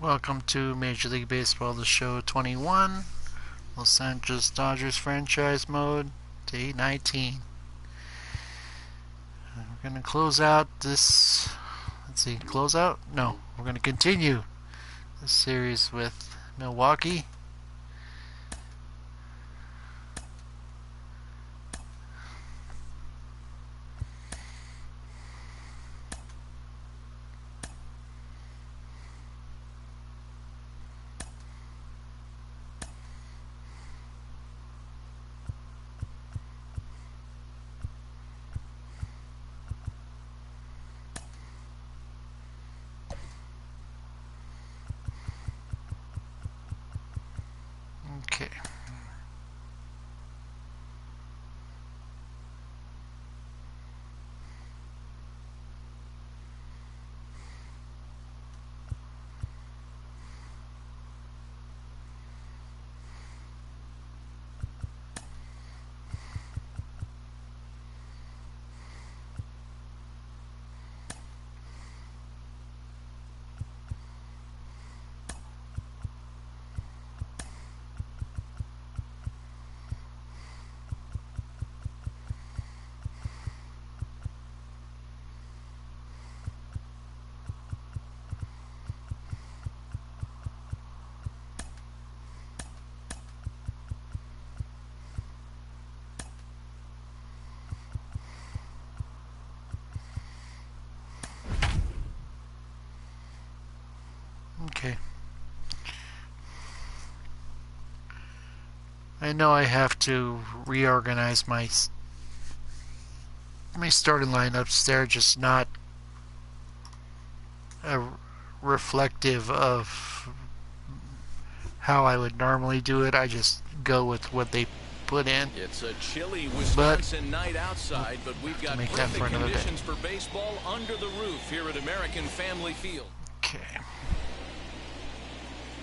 Welcome to Major League Baseball, the show 21, Los Angeles Dodgers franchise mode, day 19. We're going to close out this, close out? No, we're going to continue this series with Milwaukee. Okay. Okay. I know I have to reorganize my starting lineups. They're just not reflective of how I would normally do it. I just go with what they put in. It's a chilly Wisconsin night outside, but we've got perfect conditions for baseball under the roof here at American Family Field. Okay.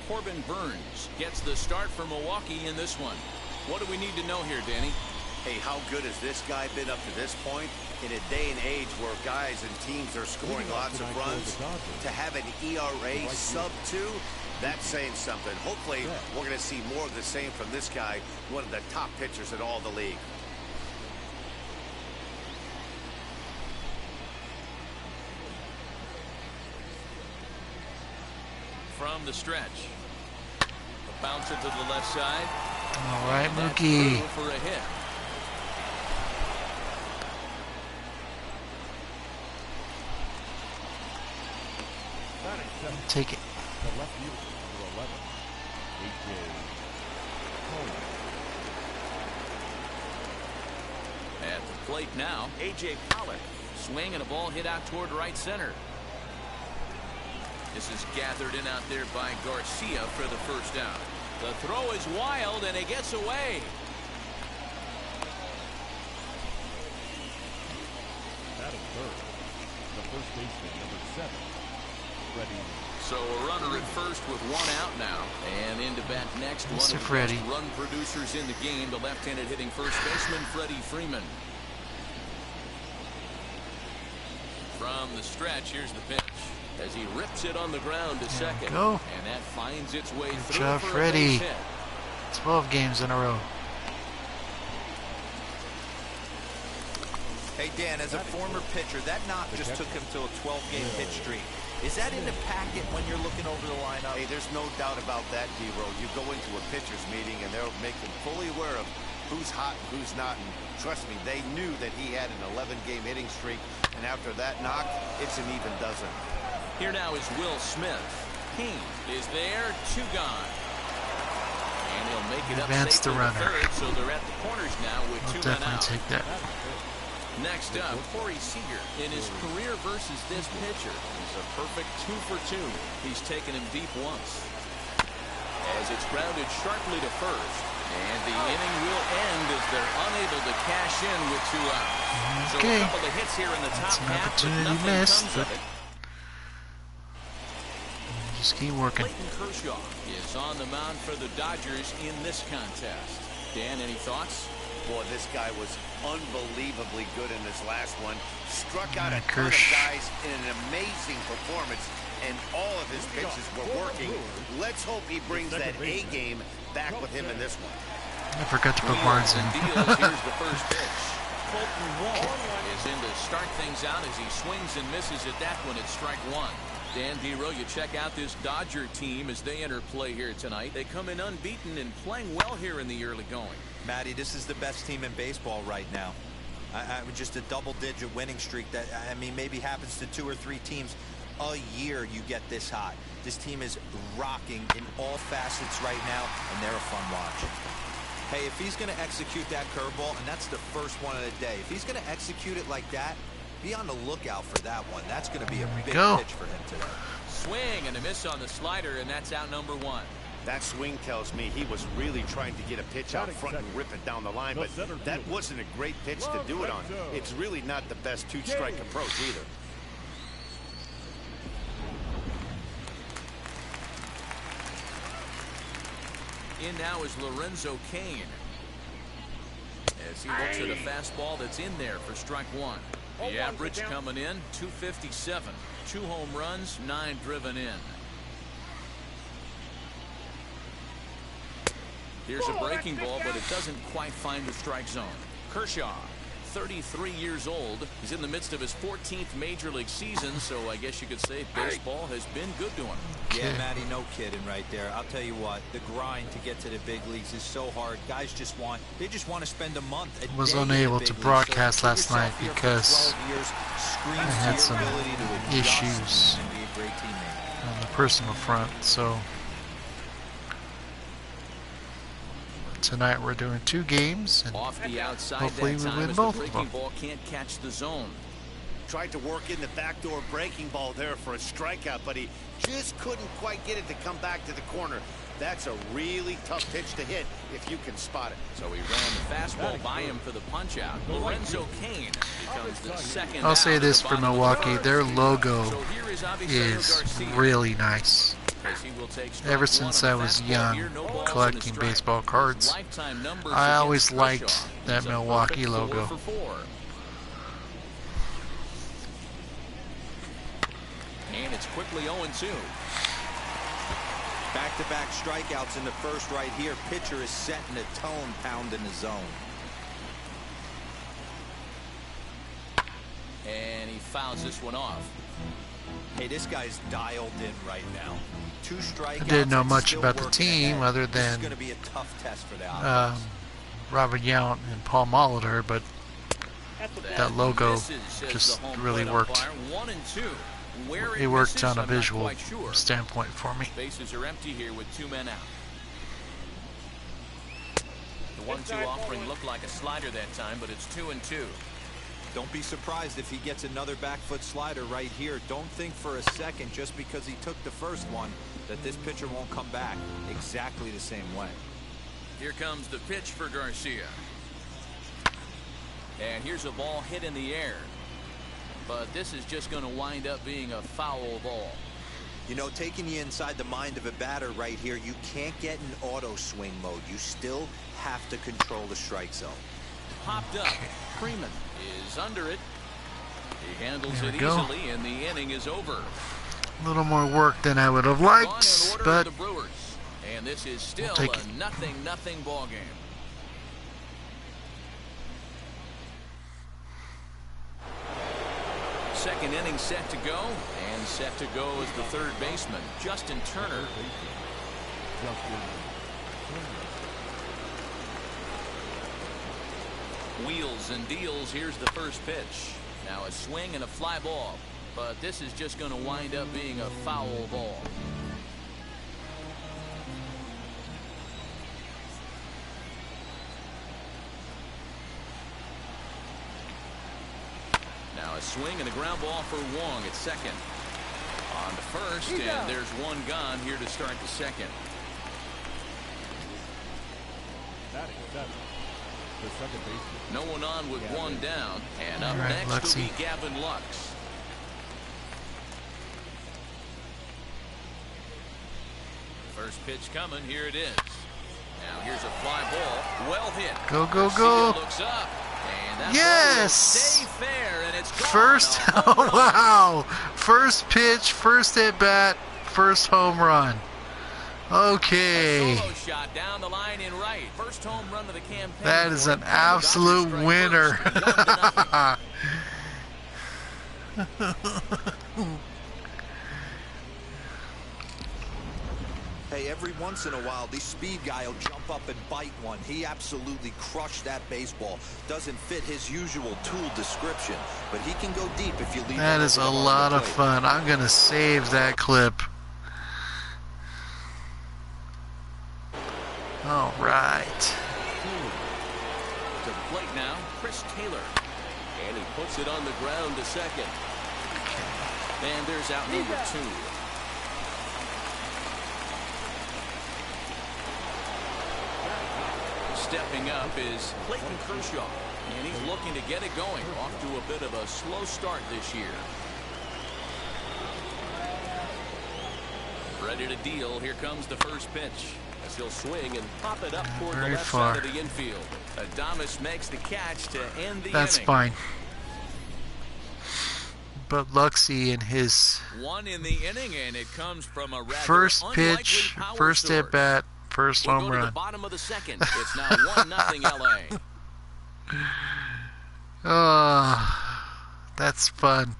Corbin Burns gets the start for Milwaukee in this one. What do we need to know here, Danny? Hey, how good has this guy been up to this point? In a day and age where guys and teams are scoring lots of runs, to have an ERA sub-2, that's saying something. Hopefully, we're going to see more of the same from this guy, one of the top pitchers in all the league. From the stretch. A bouncer to the left side. All right, Mookie. For a hit. Take it. The left fielder, number 11, A.J. At the plate now, A.J. Pollock. Swing and a ball hit out toward right center. This is gathered in out there by Garcia for the first out. The throw is wild and it gets away. Batting third, the first baseman, number 7, Freddie. So a runner at first with one out now. And into bat next, one of the Freddie. best run producers in the game, the left-handed hitting first baseman, Freddie Freeman. From the stretch, here's the pitch. As he rips it on the ground to second. Go. And that finds its way Good through job, for Freddie. a base hit. 12 games in a row. Hey, Dan, as a former pitcher, that knock just took him to a 12-game pitch streak. Is that in the packet when you're looking over the lineup? Hey, there's no doubt about that, D-Row. You go into a pitcher's meeting, and they'll make them fully aware of who's hot and who's not. And trust me, they knew that he had an 11-game hitting streak. And after that knock, it's an even dozen. Here now is Will Smith. King is there, 2 gone. And he'll make it up Advance safe the to runner. third, so they're at the corners now with I'll 2 men definitely out. take that. Next up, Corey Seager in his career versus this pitcher. He's a perfect 2 for 2. He's taken him deep once. As it's grounded sharply to first. And the inning will end as they're unable to cash in with 2 outs. Okay. So a couple of hits here in the top That's an half, but opportunity nothing missed, comes but of it. just keep working. Clayton Kershaw is on the mound for the Dodgers in this contest. Dan, any thoughts? Boy, this guy was unbelievably good in this last one. Struck out a ton of Kersh. guys in an amazing performance. and all of his pitches were working. Let's hope he brings that A game back with him in this one. I forgot to put Barnes in. Here's the first pitch. Colton Wall is in to start things out as he swings and misses at that one at strike one. Dan Dero, you check out this Dodger team as they enter play here tonight. They come in unbeaten and playing well here in the early going. Matty, this is the best team in baseball right now. Just a double-digit winning streak that, I mean, maybe happens to 2 or 3 teams a year you get this hot. This team is rocking in all facets right now, and they're a fun watch. Hey, if he's going to execute that curveball, and that's the first one of the day, if he's going to execute it like that, be on the lookout for that one. That's going to be a big pitch for him today. Swing and a miss on the slider, and that's out number 1. That swing tells me he was really trying to get a pitch out front and rip it down the line, but that wasn't a great pitch to do it on. It's really not the best two-strike approach either. In now is Lorenzo Cain as he looks at a fastball that's in there for strike 1. The average coming in 257, 2 home runs, 9 driven in. Here's a breaking ball, but it doesn't quite find the strike zone. Kershaw, 33 years old. He's in the midst of his 14th major league season, so I guess you could say baseball has been good to him. Yeah, Matty, no kidding right there. I'll tell you what, the grind to get to the big leagues is so hard. Guys just want to spend a month. I was unable to broadcast last night because I had some issues on the personal front, so tonight we're doing 2 games, and off the outside, hopefully we win both of them. Ball can't catch the zone. Tried to work in the backdoor breaking ball there for a strikeout, but he just couldn't quite get it to come back to the corner. That's a really tough pitch to hit if you can spot it. So he ran the fastball by him for the punch out. Lorenzo Cain becomes the second. I'll say this for Milwaukee, their logo So here is is really nice. Ever since I was young, collecting baseball cards, I always liked that Milwaukee logo. And it's quickly 0-2. Back-to-back strikeouts in the first right here. Pitcher is setting a tone, pounding the zone. And he fouls this one off. Hey, this guy's dialed in right now. 2 strikeouts. I didn't know much about the team other than going to be a tough test for the offense. Robert Yount and Paul Molitor, but that logo just really worked. 1-2. It worked on a visual standpoint for me. Bases are empty here with 2 men out. The 1-2 offering looked like a slider that time, but it's 2-2. Don't be surprised if he gets another back foot slider right here. Don't think for a second, just because he took the first one, that this pitcher won't come back exactly the same way. Here comes the pitch for Garcia. And here's a ball hit in the air. But this is just going to wind up being a foul ball. You know, taking you inside the mind of a batter right here, you can't get in auto swing mode. You still have to control the strike zone. Popped up. Freeman is under it. He handles it easily, and the inning is over. A little more work than I would have liked, but the Brewers. And this is still we'll a 0-0 ball game. Second inning set to go, and set to go is the third baseman, Justin Turner. Wheels and deals. Here's the first pitch. Now a swing and a fly ball, but this is just going to wind up being a foul ball. Now a swing and a ground ball for Wong at second. On to first, and there's one gone here to start the second. The second baseman. No one on with one down, and up next will be Gavin Lux. First pitch coming, here it is. Now here's a fly ball, well hit. Go, go, go. Looks up, and that yes! ball will stay fair, First, oh wow! First pitch, first at bat, first home run. Okay. That is an absolute winner. Hey, every once in a while, the speed guy will jump up and bite one. He absolutely crushed that baseball. Doesn't fit his usual tool description, but he can go deep if you leave. That is a lot of fun. I'm going to save that clip. All right. To the plate now, Chris Taylor. And he puts it on the ground to second. And there's out number 2. Stepping up is Clayton Kershaw, and he's looking to get it going. Off to a bit of a slow start this year. Ready to deal. Here comes the first pitch. As he'll swing and pop it up toward the left side of the infield. Adames makes the catch to end the inning. That's fine. But Luxie and his one in the inning, and it comes from a rather first pitch, first at bat, first home run. To the bottom of the second. It's now 1-0 LA. That's fun.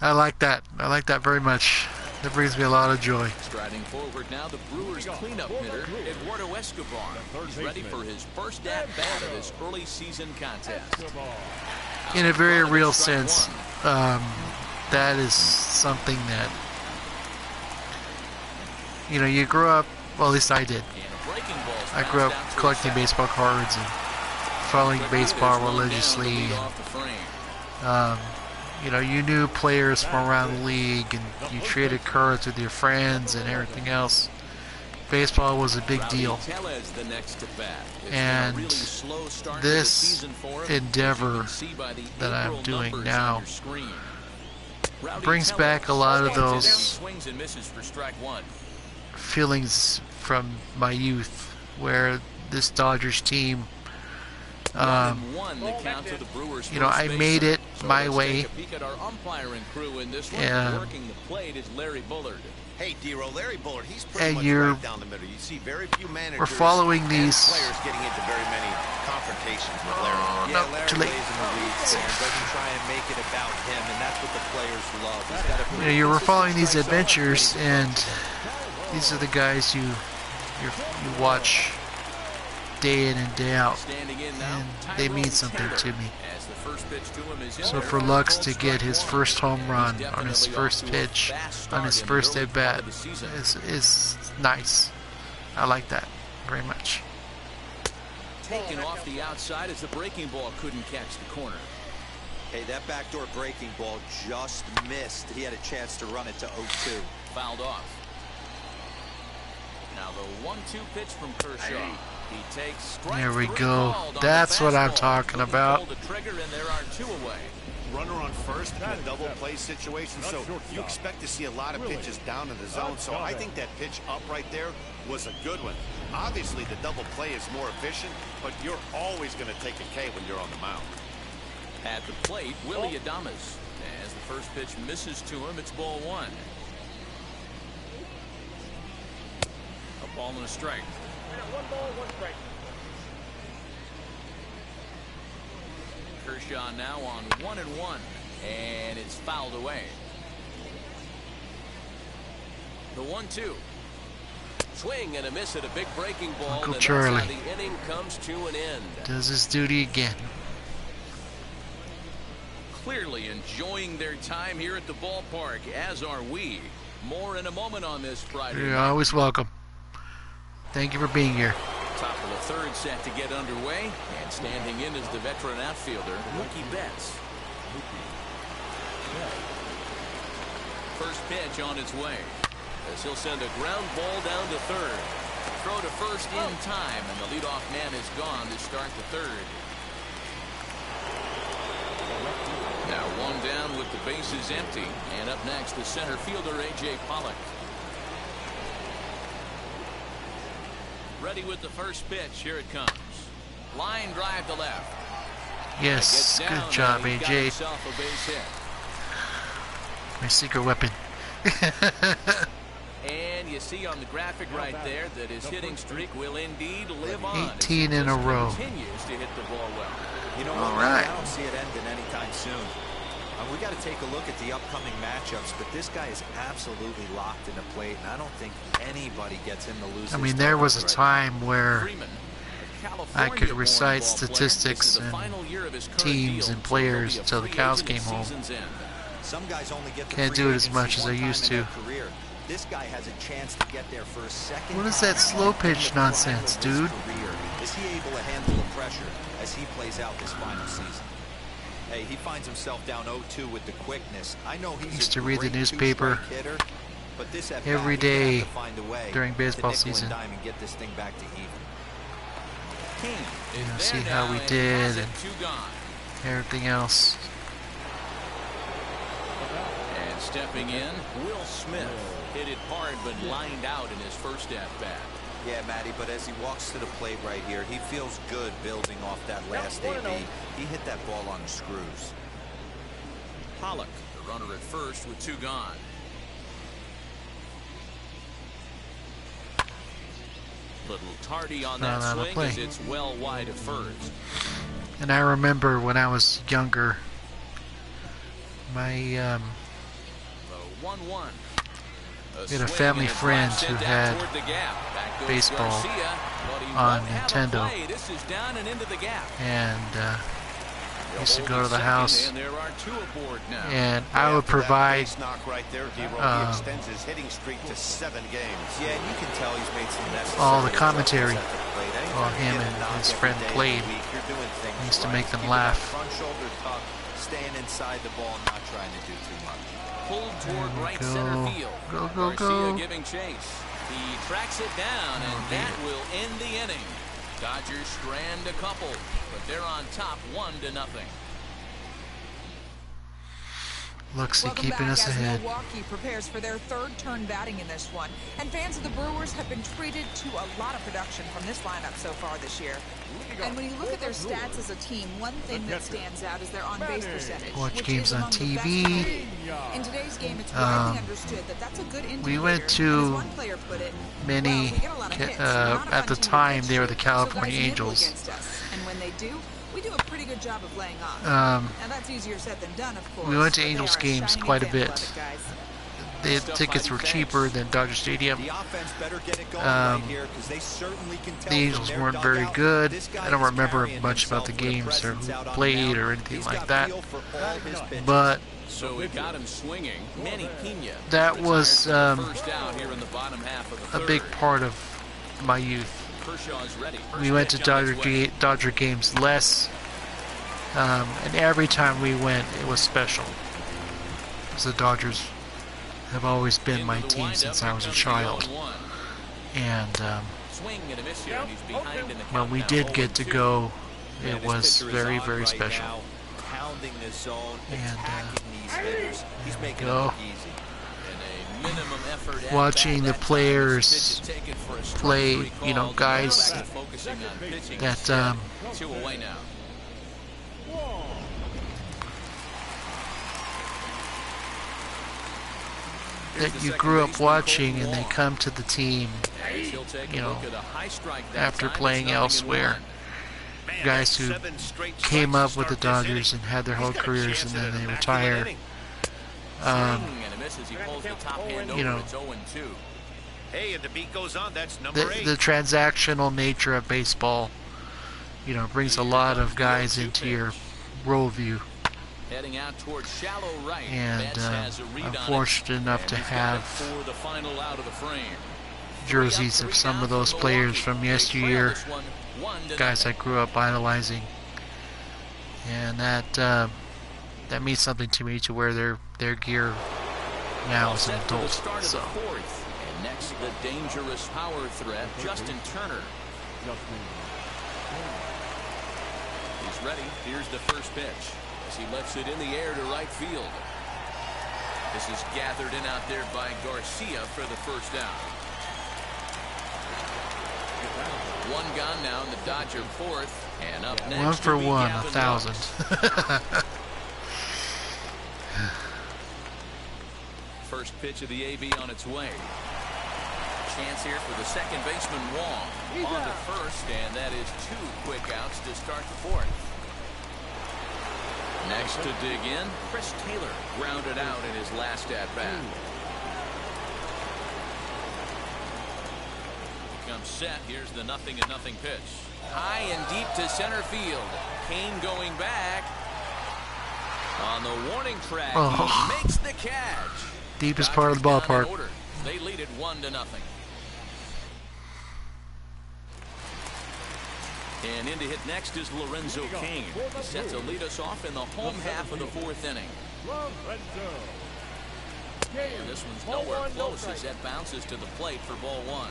I like that. I like that very much. That brings me a lot of joy. Striding forward now, the Brewers cleanup hitter, Eduardo Escobar. He's ready for his first at-bat of this early season contest. In a very real sense, that is something that, you know, you grow up, well, at least I did. I grew up collecting baseball cards and following baseball religiously. And, you know, you knew players from around the league, and you traded cards with your friends and everything else. Baseball was a big deal. And this endeavor that I'm doing now brings back a lot of those feelings from my youth, where this Dodgers team, you know, I made it my way. Hey, Dero, Larry Bullard, he's pretty and much you're, right down the middle. You see very few managers we're following these players getting into very many confrontations with Larry. Yeah, Larry plays in the weeds and doesn't try and make it about him, and that's what the players love. He's got you know, you're following these adventures, and these are the guys you watch day in and day out, and they mean something to me. So for Lux to get his first home run on his first pitch, on his first at bat, is nice. I like that very much. Taken off the outside as the breaking ball couldn't catch the corner. Hey, that backdoor breaking ball just missed. He had a chance to run it to 0-2. Fouled off. Now the 1-2 pitch from Kershaw. He takes strike. There we go. That's what I'm talking about. The trigger, and there are 2 away. Runner on first in a double play situation, so you expect to see a lot of pitches down in the zone. So I think that pitch up right there was a good one. Obviously, the double play is more efficient, but you're always going to take a K when you're on the mound. At the plate, Willie Adames. As the first pitch misses to him, it's ball 1. A ball and a strike. 1 ball, 1 strike. Kershaw now on 1-1, and it's fouled away. The 1-2. Swing and a miss at a big breaking ball. Uncle and Charlie. that's how the inning comes to an end. Does his duty again. Clearly enjoying their time here at the ballpark, as are we. More in a moment on this Friday. You're always welcome. Thank you for being here. Top of the third set to get underway, and standing in is the veteran outfielder, Mookie Betts. First pitch on its way, as he'll send a ground ball down to third. Throw to first in time, and the leadoff man is gone to start the third. Now 1 down with the bases empty, and up next the center fielder A.J. Pollock. Ready with the first pitch. Here it comes. Line drive to left. Yes, good job, AJ. My secret weapon. And you see on the graphic right there that his hitting streak will indeed live on. 18 in a row. Continues to hit the ball well. You know All what, right. I don't see it ending anytime soon. We got to take a look at the upcoming matchups, but this guy is absolutely locked into plate, and I don't think anybody gets him to lose. I mean, there was a time where I could recite statistics and teams and players until the cows came home. Some guys only get Can't do it as much as I used to. This guy has a chance to get there for a second. What is that slow pitch nonsense, dude? Is he able to handle the pressure as he plays out this final season? Hey, he finds himself down 0-2 with the quickness. I know he's Used to read the newspaper hitter, but this every day during baseball season. Get this thing back to even. You know, see how we did and everything else. And stepping in, Will Smith hit it hard but lined out in his first at-bat. Yeah, Matty, but as he walks to the plate right here, he feels good building off that last AB. He hit that ball on the screws. Pollock, the runner at first with 2 gone. Little tardy on that swing as it's well wide of first. And I remember when I was younger, my we had a family friend who had baseball on Nintendo, and used to go to the house, and I would provide all the commentary while him and his friend played. He used to make them laugh. Staying inside the ball and not trying to do too much. Pulled toward right center field. Garcia giving chase. He tracks it down, and that will end the inning. Dodgers strand a couple, but they're on top 1-0. Looks like keeping us ahead. Milwaukee prepares for their third turn batting in this one, and fans of the Brewers have been treated to a lot of production from this lineup so far this year. And when you look at their stats as a team, one thing that stands out is their on-base percentage. Watch games on TV. In today's game, it's widely understood that that's a good indicator. We went to many, at the time, they were the California Angels. And when they do, we do a pretty good job of laying off. Now that's easier said than done, of course. We went to Angels games quite a bit. The tickets were cheaper than Dodger Stadium. The Angels weren't very good. I don't remember much about the games or who played or anything like that. But that was a big part of my youth. We went to Dodger games less, and every time we went, it was special. Because the Dodgers have always been my team since I was a child. And when we did get to go, it was very, very special. And watching the players play, you know, guys that that you grew up watching, and they come to the team, you know, after playing elsewhere. Guys who came up with the Dodgers and had their whole careers, and then they retire. You know, the transactional nature of baseball, you know, brings a lot of guys into your worldview. And I'm fortunate enough to have jerseys of some of those players from yesteryear, guys I grew up idolizing, and that means something to me to wear their gear now as an adult. So. And next, the dangerous power threat, Justin Turner. He's ready. Here's the first pitch. As he lets it in the air to right field. This is gathered in out there by Garcia for the first down. One gone now in the Dodger fourth. And up next, 1 for 1, Gavin 1,000. First pitch of the AB on its way. Chance here for the second baseman Wong. On to first, and that is 2 quick outs to start the fourth. Next to dig in, Chris Taylor grounded out in his last at-bat. Comes set. Here's the 0-0 pitch. High and deep to center field. Kane going back. On the warning track, he makes the catch. Deepest part of the ballpark. They lead it 1-0. And in to hit next is Lorenzo Kane. Set to lead us off in the home half of the fourth inning. And this one's nowhere close as that bounces to the plate for ball 1.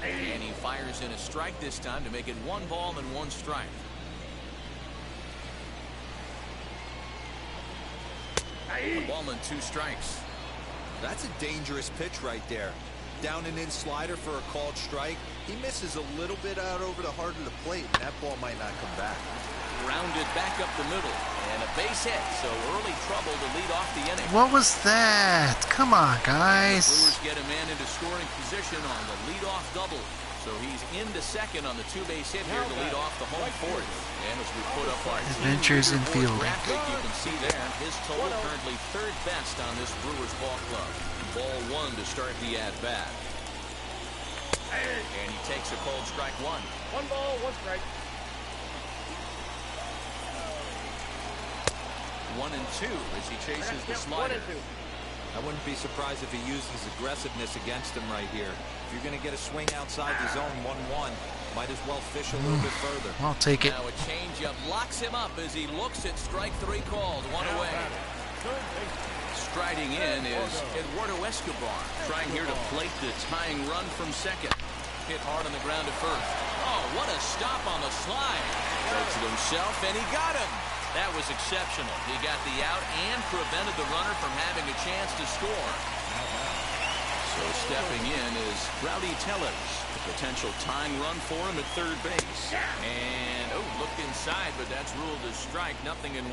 And he fires in a strike this time to make it 1 ball and 1 strike. A ball and 2 strikes. That's a dangerous pitch right there. Down and in slider for a called strike. He misses a little bit out over the heart of the plate, and that ball might not come back. Rounded back up the middle, and a base hit, so early trouble to lead off the inning. What was that? Come on, guys. The Brewers get a man into scoring position on the leadoff double. So he's into second on the 2-base hit here to lead off the home fourth. And as we put up our Adventures in fielding. graphic, you can see there his total currently 3rd best on this Brewers ball club. Ball 1 to start the at-bat. And he takes a cold strike 1. 1 ball, 1 strike. 1 and 2 as he chases the slider. 1 and 2. I wouldn't be surprised if he uses aggressiveness against him right here. If you're going to get a swing outside the zone 1-1, might as well fish a little bit further. I'll take it. Now a changeup locks him up as he looks at strike 3 called. 1 away. Striding in is Eduardo Escobar, trying here to plate the tying run from second. Hit hard on the ground at first. Oh, what a stop on the slide. Takes it himself, and he got him. That was exceptional. He got the out and prevented the runner from having a chance to score. So stepping in is Rowdy Tellez. A potential tying run for him at third base. And, looked inside, but that's ruled as strike. 0-1.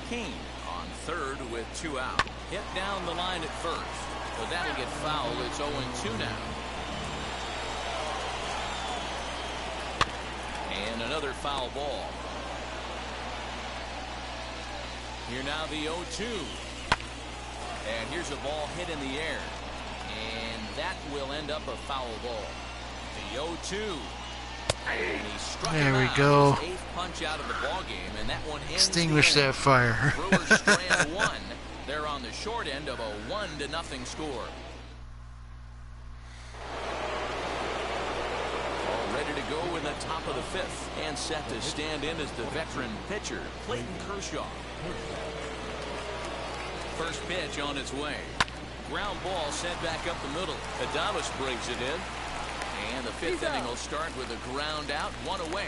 Kane on third with 2 out. Hit down the line at first. But that'll get fouled. It's 0-2 now. And another foul ball. Here now the 0-2. And here's a ball hit in the air. And that will end up a foul ball. The 0-2. And he struck there we him out. go. His 8th punch out of the ball game, and that one ends Extinguish the that fire. Brewers strand 1. They're on the short end of a 1-0 score. All ready to go in the top of the 5th, and set to stand in as the veteran pitcher, Clayton Kershaw. First pitch on its way. Ground ball sent back up the middle. Adames brings it in. And the 5th inning will start with a ground out, 1 away.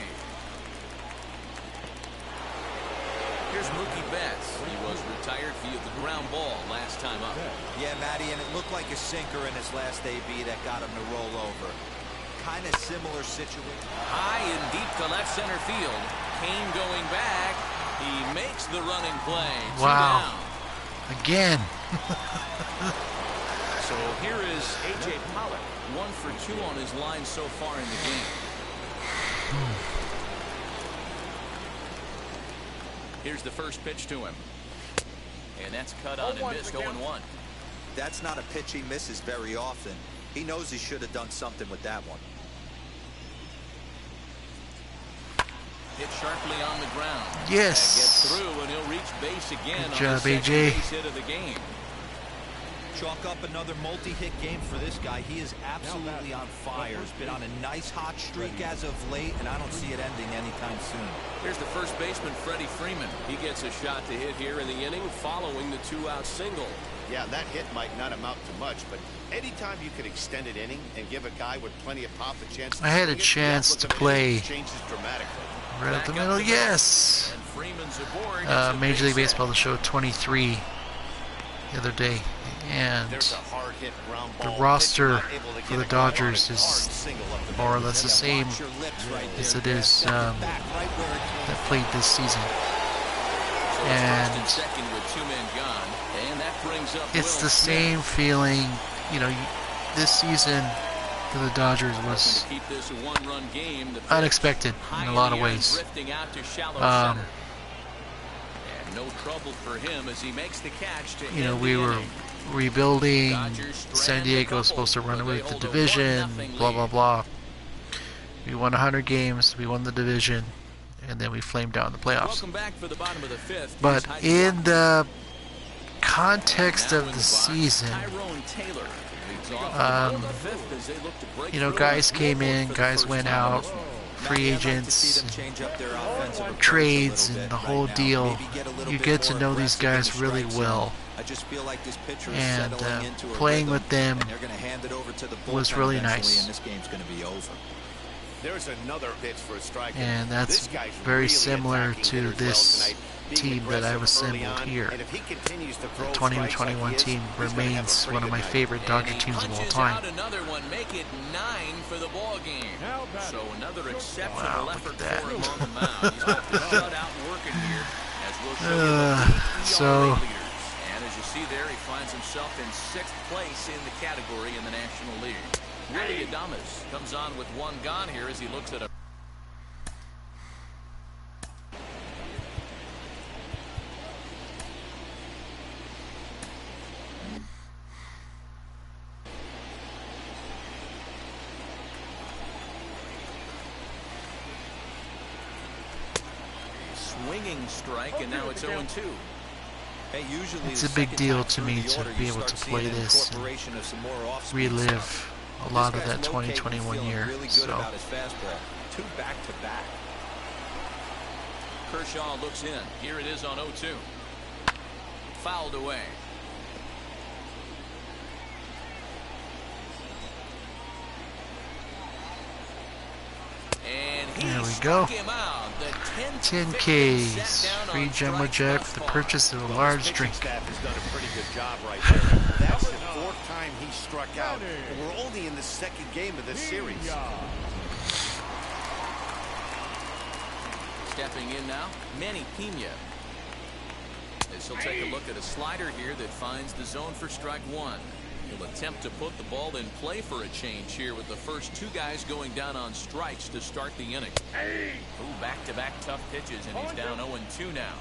Here's Mookie Betts. He was retired via the ground ball last time up. Yeah, Matty, and it looked like a sinker in his last AB that got him to roll over. Kind of similar situation. High and deep to left center field. Kane going back. He makes the running play. 2 Wow. down. Again. So here is A.J. Pollock, 1 for 2 on his line so far in the game. Here's the first pitch to him. And that's cut on and missed 0-1. That's not a pitch he misses very often. He knows he should have done something with that one. Hit sharply on the ground. Yes. Gets through, and he'll reach base again. Good job, on the second AJ. base hit of the game. Chalk up another multi-hit game for this guy. He is absolutely on fire. He's been on a nice hot streak as of late, and I don't see it ending anytime soon. Here's the first baseman, Freddie Freeman. He gets a shot to hit here in the inning following the 2-out single. Yeah, that hit might not amount to much, but anytime you can extend an inning and give a guy with plenty of pop a chance to I had a swing it, chance the to outlook of play. it changes dramatically. Right up the middle. Yes. And Freeman's aboard. Major League Baseball, the show 23. the other day, and There's a hard hit ground the ball. roster Pitcher not able to for get the a glove on Dodgers it. is Hard single up the more or middle. less the same Watch your lips right as there, it is Send it back right where it came that from. played this season. So it's And first and second with 2 men gone, and that brings up it's Will the Smith. same feeling, you know, this season for the Dodgers was Looking to keep this a one-run game. The pitch unexpected high in a lot of the air, ways. drifting out to shallow Um, center. And no trouble for him as he makes the catch to You know, end we the were inning. rebuilding. Dodgers San strand Diego a was supposed to couple, run but away they with the hold a division, 1-0 blah, blah, lead. blah. We won 100 games, we won the division, and then we flamed out in the playoffs. Welcome back for the bottom of the fifth. But Here's in Heisman. the context Now of in the box, season, Tyrone Taylor leads off Um, in the fifth as they look to break you know, through guys and came roll in, for the guys first went time in out, this one. free Matty, I'd like to agents, see them change up their offensive approach trades, a little and bit the right whole now. deal. Maybe get a little You bit get to more know these aggressive in guys the really strike zone. well. I just feel like this pitcher is And settling into a playing rhythm, with them and they're going to hand it over to the was bullpen really eventually, nice. and this game's going to be over. There's another pitch for a strike. And that's This guy's very really similar attacking to hitters well this tonight, being team that I've aggressive early assembled on, here. and if he continues to throw The strikes like 2021 he is, team he's gonna have a remains pretty one of good my night. favorite Dodger And he teams of all punches time. out another one, make it 9 for the ball game. Now batting. So another exceptional Wow, look effort at that. for him on the mound. He's got the shutout working here, as we'll show you Uh, the league so- ERA leaders. And as you see there, he finds himself in 6th place in the category in the National League. Willie Adames comes on with 1 gone here as he looks at a swinging strike, and now it's 0-2. Hey, usually It's the a big second deal time to through me the to order, be you able start to play seeing an this and incorporation of some more off-speed relive stuff. a lot This of that guy's locating and 2021 feeling year. really good So about his fastball. 2 back-to-back. Kershaw looks in. Here it is on 0-2. Fouled away. And he There we struck go. him out. The 10 victory Ks, set down free on Jumbo strikes Jack thus for the far. purchase of a Well, large his drink. pitching staff has done a pretty good job right there. That's the 4th time he struck out. And we're only in the 2nd game of this series. Stepping in now, Manny Pena. As he'll take a look at a slider here that finds the zone for strike 1. He'll attempt to put the ball in play for a change here with the first 2 guys going down on strikes to start the inning. Ooh, back-to-back tough pitches, and he's down 0-2 now.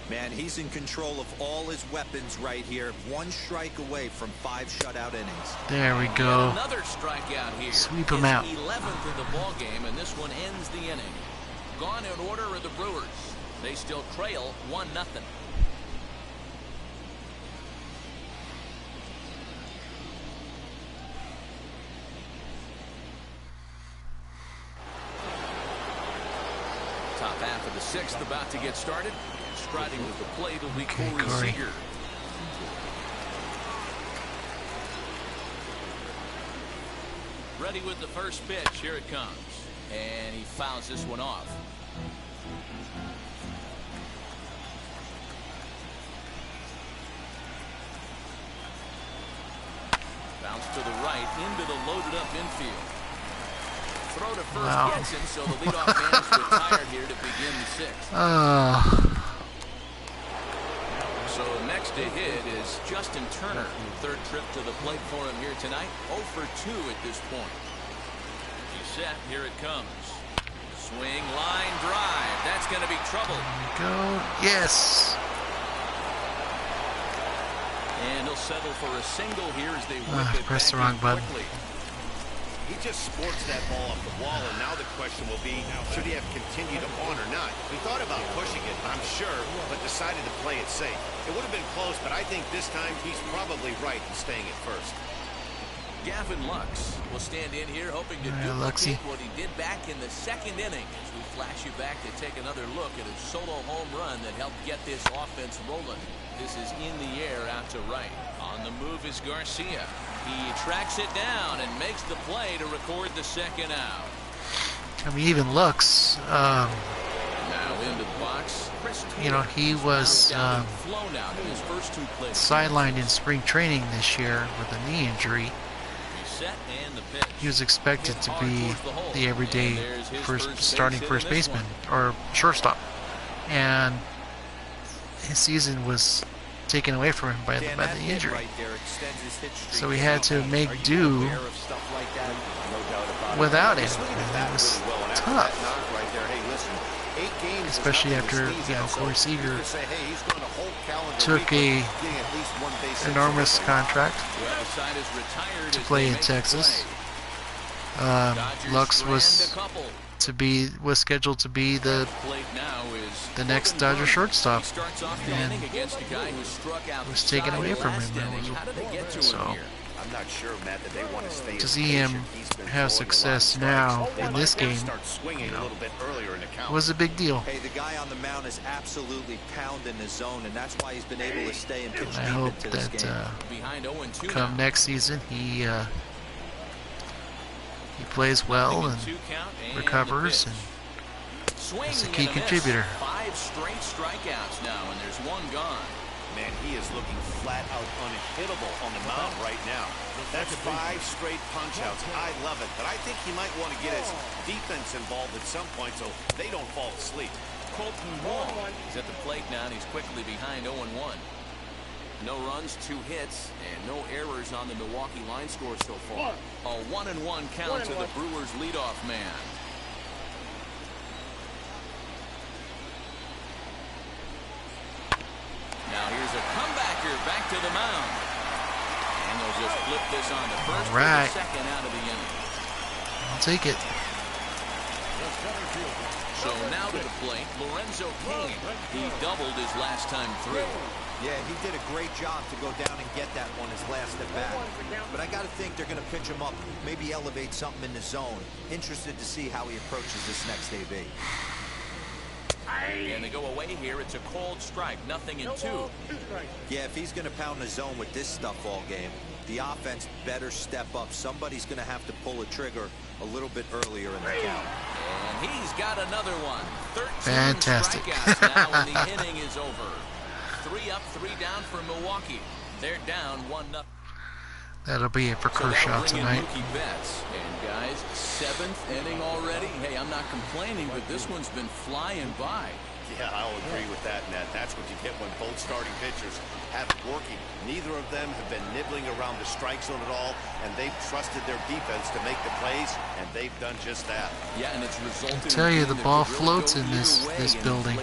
Man, he's in control of all his weapons right here. 1 strike away from 5 shutout innings. There we Yet go. another strikeout here. Sweep 'em His out. 11th of the ball game, and this one ends the inning. Gone in order are the Brewers. They still trail 1-0. Top half of the 6th about to get started. Striding to the plate will be Okay, Corey Corey. Seager. Ready with the first pitch. Here it comes. And he fouls this one off. Bounce to the right into the loaded up infield. Throw to first Wow. gets him, so the leadoff man is retired here to begin the 6th. So next to hit is Justin Turner. 3rd trip to the plate for him here tonight. 0 for 2 at this point. He's set. Here it comes. Swing, line, drive. That's going to be trouble. Go. Yes. And he'll settle for a single here as they whip it pressed the back wrong in button. quickly. He just sports that ball off the wall, and now the question will be, should he have continued on or not? He thought about pushing it, I'm sure, but decided to play it safe. It would have been close, but I think this time he's probably right in staying at first. Gavin Lux will stand in here hoping to Yeah, duplicate Luxie. what he did back in the 2nd inning as we flash you back to take another look at his solo home run that helped get this offense rolling. This is in the air out to right. On the move is Garcia. He tracks it down and makes the play to record the 2nd out. I mean, even Lux. Now into the box, you know, he was sidelined in spring training this year with a knee injury. He was expected to be the everyday starting first baseman or shortstop, and his season was taken away from him by the injury. So we had to make do without him, and it was tough. Especially after, you know, Corey Seager took a enormous contract to play in Texas. Lux was scheduled to be the next Dodger shortstop, and was taken away from him. So I'm not sure, Matt, that they want to stay to see him have success now in this game, you know, was a big deal. Hey, the guy on the mound is absolutely pounding the zone, and that's why he's been able to stay and pitch I deep hope into this that game. come next season he plays well and recovers and is a key contributor. 5 straight strikeouts now, and there's 1 gone. Man, he is looking flat out unhittable on the mound right now. That's 5 straight punch-outs. I love it, but I think he might want to get his defense involved at some point so they don't fall asleep. Colton Wong is at the plate now, and he's quickly behind 0-1. No runs, 2 hits, and no errors on the Milwaukee line score so far. A 1-1 count to the Brewers' leadoff man. Now here's a comebacker back to the mound. And they'll just flip this on the first for the second out of the inning. I'll take it. So now to the plate, Lorenzo Cain. He doubled his last time through. Yeah, he did a great job to go down and get that one his last at bat. But I got to think they're going to pitch him up, maybe elevate something in the zone. Interested to see how he approaches this next AB. And they go away here. It's a cold strike, 0-2. Yeah, if he's going to pound the zone with this stuff all game, the offense better step up. Somebody's going to have to pull a trigger a little bit earlier in the count. And he's got another one. 13 Fantastic. strikeouts now, and the inning is over. 3 up, 3 down for Milwaukee. They're down 1-0. That'll be it for Kershaw tonight. And guys, 7th inning already. Hey, I'm not complaining, but this one's been flying by. Yeah, I'll agree with that, Nat. That's what you get when both starting pitchers have it working. Neither of them have been nibbling around the strike zone at all, and they've trusted their defense to make the plays, and they've done just that. Yeah, and it's resulted. I tell you, the ball floats in this building.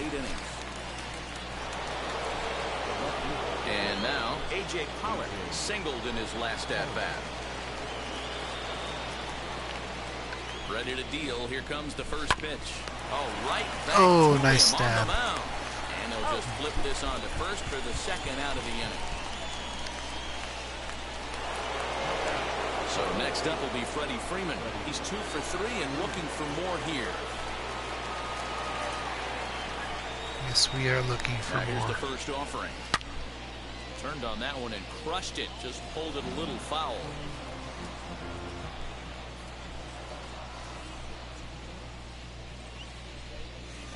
And now, A.J. Pollock singled in his last at-bat. Ready to deal. Here comes the first pitch. Oh, right back to nice him stab. on the mound. And they'll just flip this on to first for the second out of the inning. So next up will be Freddie Freeman. He's 2 for 3 and looking for more here. Yes, we are looking for Here's more. the first offering. Turned on that one and crushed it. Just pulled it a little foul.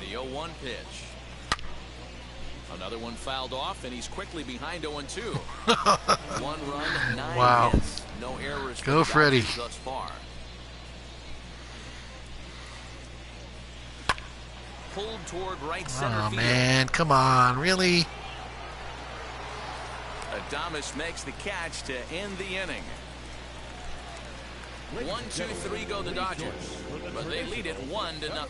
The 0-1 pitch. Another one fouled off, and he's quickly behind 0-2. 1 run, 9 hits. No errors. Go, Freddie. Thus far. Pulled toward right center Oh, field. man. Come on. Really? Adames makes the catch to end the inning. 1, 2, 3 go the Dodgers, but they lead it 1-0.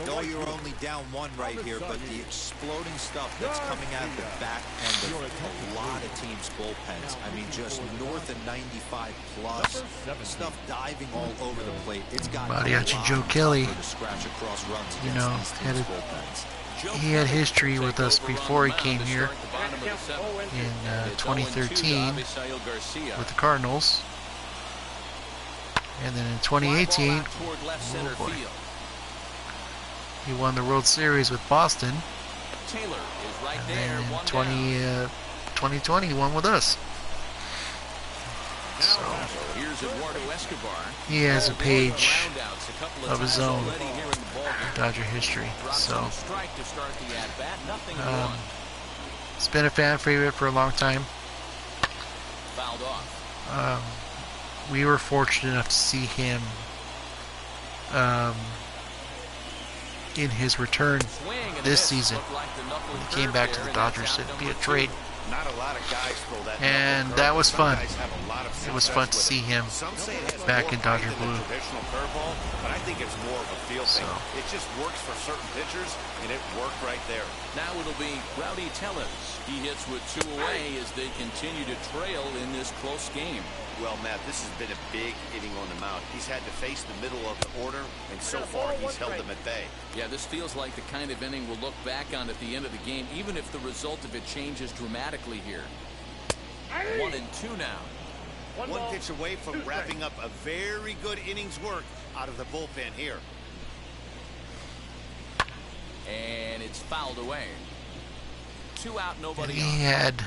No, you're only down 1 right here, but the exploding stuff that's coming out of the back end of a lot of teams' bullpens. I mean, just north of 95 plus. Stuff diving all over the plate. It's got Mariachi Joe Kelly, to scratch across runs you against know, these teams' bullpens. he had history with us before he came here in 2013 with the Cardinals. And then in 2018, oh boy, he won the World Series with Boston. And then in 2020, he won with us. So he has a page of his own Dodger history. So it's been a fan favorite for a long time. We were fortunate enough to see him in his return this season. He came back to the Dodgers via trade. Not a lot of guys throw that, and that was fun. It was fun to see him back in Dodger blue. Curveball, but I think it's more of a feel thing. It just works for certain pitchers, and it worked right there. Now it'll be Rowdy Tellez. He hits with 2 away as they continue to trail in this close game. Well, Matt, this has been a big inning on the mound. He's had to face the middle of the order, and so far he's held them at bay. Yeah, this feels like the kind of inning we'll look back on at the end of the game, even if the result of it changes dramatically here. 1 and 2 now. One pitch away from wrapping up a very good inning's work out of the bullpen here. And it's fouled away. 2 out, nobody on. He had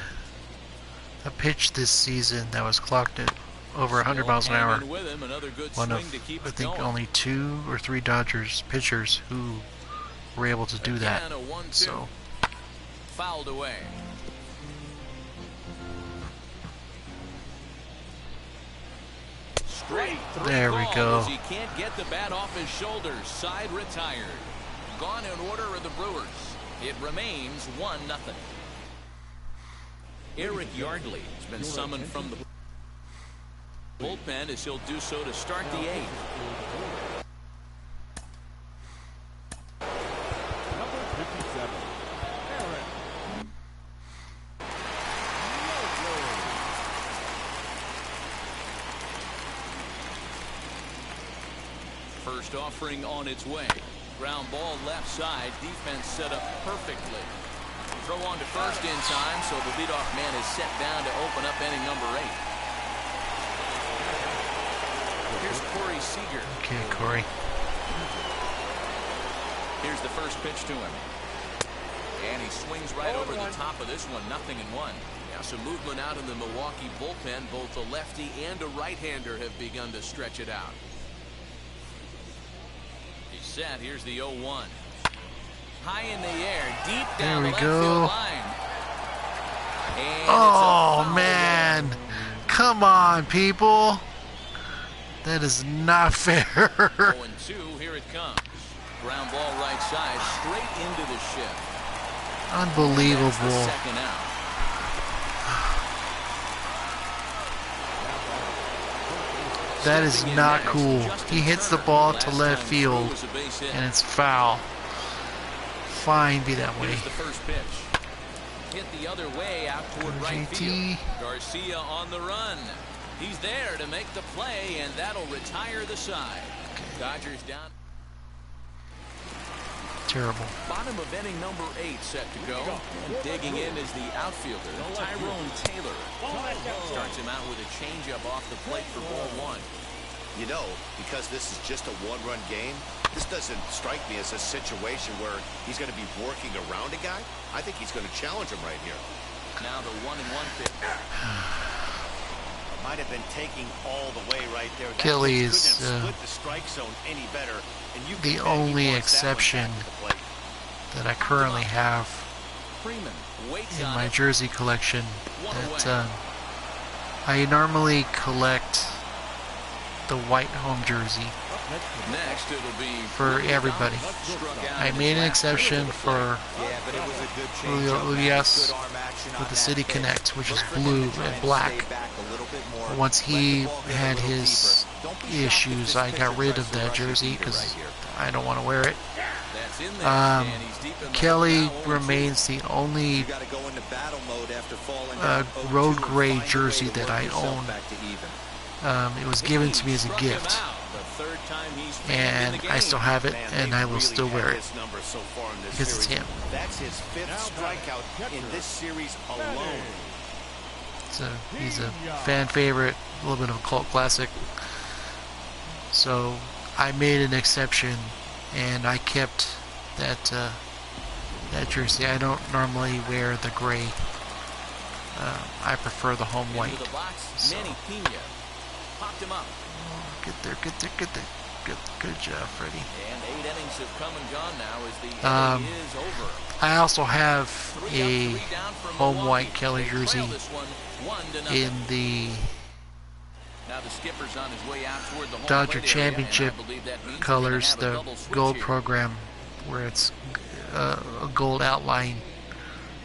a pitch this season that was clocked at over 100 miles an hour. One of, I think, only 2 or 3 Dodgers pitchers who were able to do that. So fouled away. There we go. He can't get the bat off his shoulders. Side retired. Gone in order of the Brewers. It remains 1-0. Eric Yardley has been summoned from the bullpen as he'll do so to start the 8th. Number 57, Eric. First offering on its way. Ground ball left side. Defense set up perfectly. Throw on to first in time, so the leadoff man is set down to open up inning number 8. Here's Corey Seager. Okay, Corey. Here's the first pitch to him. And he swings right over the top of this one. 0-1. Now some movement out in the Milwaukee bullpen. Both a lefty and a right-hander have begun to stretch it out. He's set. Here's the 0-1. High in the air, deep down the left field line. And oh man, come on, people. That is not fair. 0-2, here it comes. Ground ball right side, straight into the shift. Unbelievable. Second out. That is not cool. He hits the ball to left field, and it's foul. Fine, be that way. Here's the first pitch. Hit the other way out toward right field. Garcia on the run. He's there to make the play, and that'll retire the side. Dodgers down. Terrible. Bottom of inning number 8 set to go. And digging in is the outfielder, Tyrone Taylor. Starts him out with a changeup off the plate for ball 1. You know, because this is just a one-run game, this doesn't strike me as a situation where he's going to be working around a guy. I think he's going to challenge him right here. Now the 1-1 pitch. Might have been taking all the way right there. Kelly is split the strike zone any better, and you the only exception that I currently have in my jersey collection. That I normally collect the white home jersey for everybody. I made an exception for Julio Urias with the City Connect, which is blue and black. But once he had his issues, I got rid of that jersey because I don't want to wear it. Kelly remains the only road gray jersey that I own. It was given to me as a gift, and I still have it, and I will still wear it because it's him. That's his 5th strikeout in this series alone. So he's a fan favorite, a little bit of a cult classic. So I made an exception, and I kept that that jersey. I don't normally wear the gray. I prefer the home white. So. popped him up. Get there, get there, get there. Good job, Freddie. And 8 innings have come and gone now as the inning is over. I also have 3 a up, 3 down for home Milwaukee. white Kelly They trail jersey this one 1-0. in the Now the skipper's on his way out toward the home Dodger plate area, Championship and I believe that means they're colors, gonna have a the double switch gold here. program, where it's a gold outline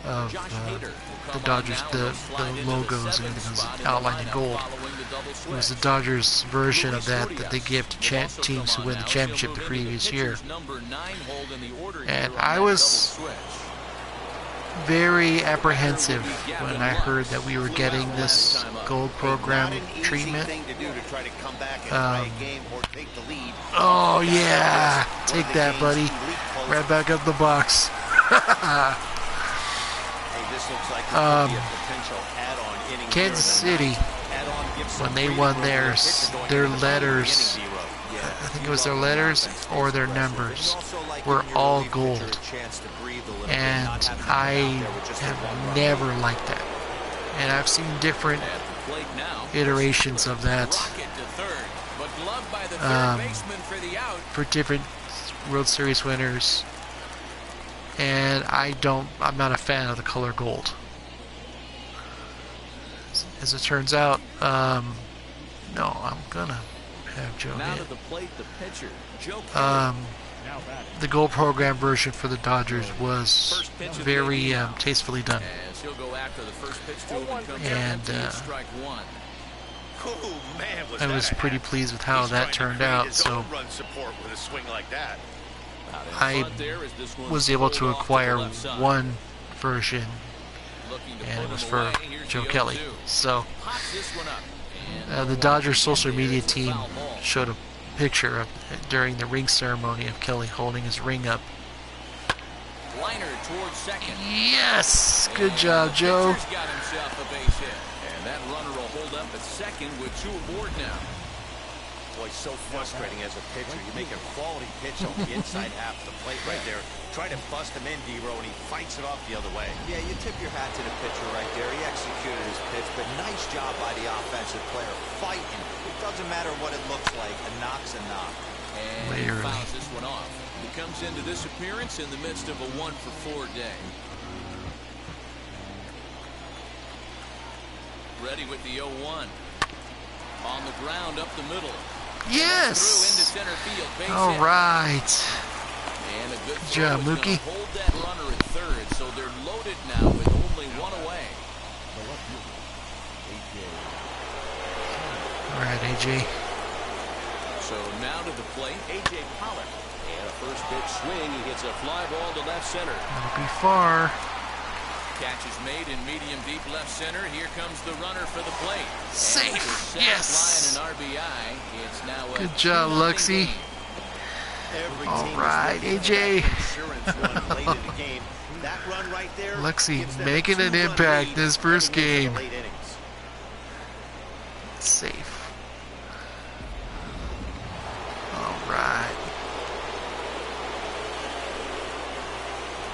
of Josh Hader will the come Dodgers, on now, the and he'll slide into the logos and 7th everything was spot in the outlined in lineup gold. following the double It was the switch. Dodgers version of Luis that they Urias give to will also teams come who on win the now. championship He'll the move into previous pitcher's year. number 9 hold in the order And here on I that was double switch. very apprehensive when I heard that we were getting this gold program treatment. Oh yeah, take that, buddy. Right back up the box. Kansas City, when they won theirs, their letters, I think it was their letters or their numbers, were all gold. And I have never liked that. And I've seen different iterations of that for different World Series winners. And I'm not a fan of the color gold. As it turns out, no, I'm gonna have Joe Now hit. to the plate, the pitcher, Joe Kelly. The gold program version for the Dodgers was very tastefully done. As he'll go after the first pitch to him and comes And empty, strike 1. I was pretty pleased with how that turned out, so I was able to acquire one version, and it was for Joe Kelly. So the Dodgers social media team showed a picture of during the ring ceremony of Kelly holding his ring up. Liner towards second. Yes! Good job, Joe. Pitcher's got himself a base hit. And that runner will hold up at second with 2 aboard now. Boy, so frustrating as a pitcher. You make a quality pitch on the inside half of the plate right there. Try to bust him in, D-Row, and he fights it off the other way. Yeah, you tip your hat to the pitcher right there. He executed his pitch, but nice job by the offensive player fighting. It doesn't matter what it looks like. A knock's a knock. And he fouls this one off. He comes into this appearance in the midst of a 1-for-4 day. Ready with the 0-1. On the ground up the middle. Yes! Through into center field. Base All hit. right. And a good Good throw job, is gonna Mookie. hold that runner at third, so they're loaded now with only 1 away. All right, AJ. So now to the plate, A.J. Pollock. And a first pitch swing. He hits a fly ball to left center. That'll be far. Catch is made in medium deep left center. Here comes the runner for the plate. Safe. And with a sac Yes. fly and an RBI, it's now a Good job, 2-0 Luxie. game. All right, AJ. Luxie making an impact this first game. Safe. All right.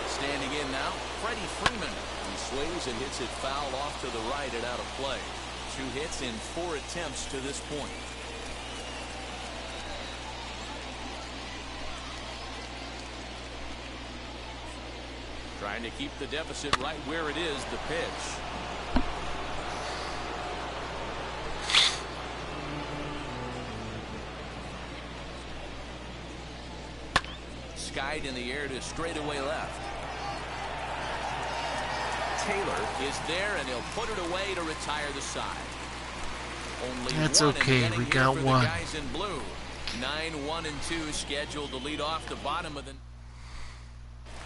Standing in now, Freddie Freeman. He swings and hits it foul off to the right and out of play. 2 hits in 4 attempts to this point. Trying to keep the deficit right where it is, the pitch. Skied in the air to straightaway left. Taylor is there, and he'll put it away to retire the side. Only That's one in okay, the inning we here got for one. The guys in blue. 9-1-2 scheduled to lead off the bottom of the.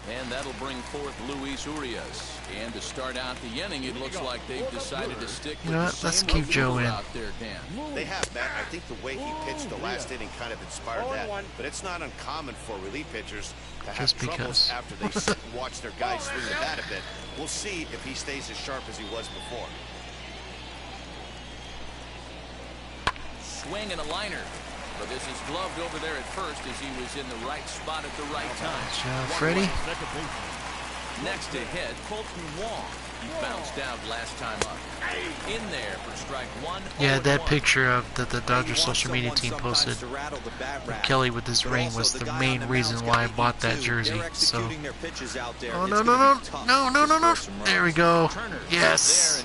And that'll bring forth Luis Urias. And to start out the inning, it looks like they've decided to stick with You know the what? Let's same keep Joe rule in. out there, Dan. They have, Matt. I think the way he pitched the last inning kind of inspired that. But it's not uncommon for relief pitchers to have Just troubles because. after they sit and watch their guys swing the bat a bit. We'll see if he stays as sharp as he was before. Swing and a liner. But this is gloved over there at first as he was in the right spot at the right time. Good job, Freddie. Next to hit, Colton Wong. He bounced out last time up. In there for strike one. Yeah, that 0-1. picture of that the Dodgers social media team posted with Kelly with his ring was the main reason why I bought that jersey. So, oh no no no no no no no! There we go. Yes.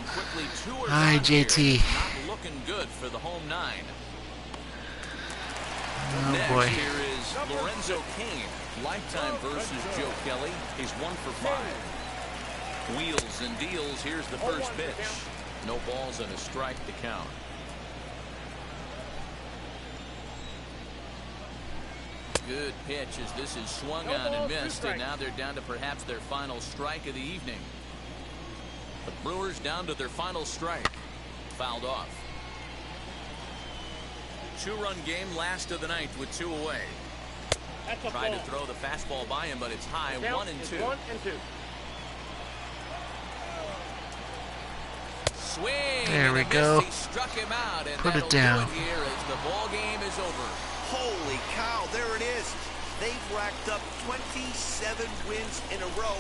Hi JT. Not looking good for the home nine. Oh Next, boy. here is Lorenzo Cain. Lifetime versus Joe Kelly. He's 1 for 5. Wheels and deals. Here's the first pitch. No balls and a strike to count. Good pitch as this is swung on and missed, and now they're down to perhaps their final strike of the evening. The Brewers down to their final strike. Fouled off. 2-run game, last of the ninth with 2 away. Tried to throw the fastball by him, but it's high. 1-2. 1-2. Swing. There we and a go. miss. He struck him out, and Put it that'll down. do it here as the ball game is over. Holy cow, there it is. They've racked up 27 wins in a row,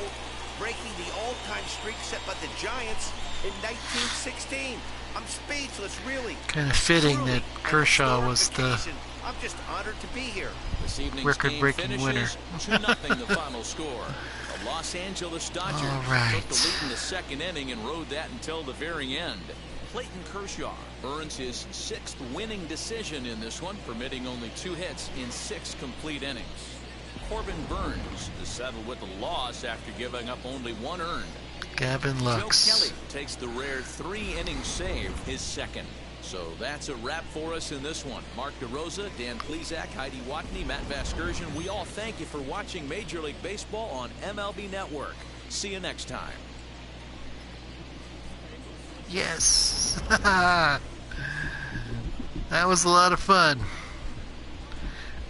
breaking the all-time streak set by the Giants in 1916. I'm speechless, really. Kind of fitting Truly that an Kershaw historic was the occasion. I'm just honored to be here. This evening's record-breaking game winner. finishes 2-0 the final score. The Los Angeles Dodgers All right. took the lead in the second inning and rode that until the very end. Clayton Kershaw earns his 6th winning decision in this one, permitting only 2 hits in 6 complete innings. Corbin Burns is settled with the loss after giving up only 1 earned. Gavin Joe Lux. Kelly takes the rare 3-inning save, his 2nd. So that's a wrap for us in this one. Mark DeRosa, Dan Plesac, Heidi Watney, Matt Vasgersian. We all thank you for watching Major League Baseball on MLB Network. See you next time. Yes. That was a lot of fun.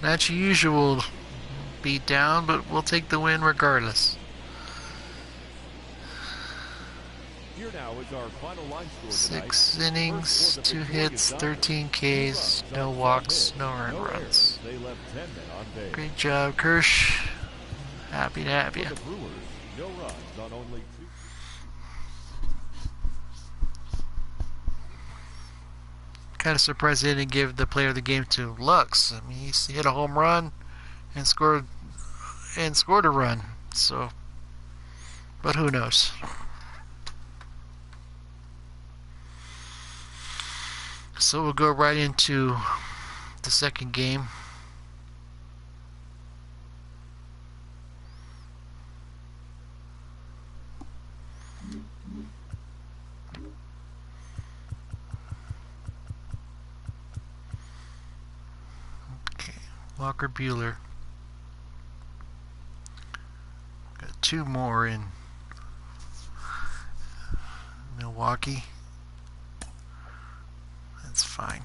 Not your usual beat down, but we'll take the win regardless. Here now is our final line score tonight. 6 innings, 2 hits, 13 Ks, no walks, no earned runs. They left 10 men on base. Great job, Kirsch. Happy to have you. For the Brewers, no runs on only 2. Kind of surprised they didn't give the player of the game to Lux. I mean, he hit a home run and scored a run. So, but who knows? So we'll go right into the second game. Okay, Walker Buehler. Got 2 more in Milwaukee. That's fine.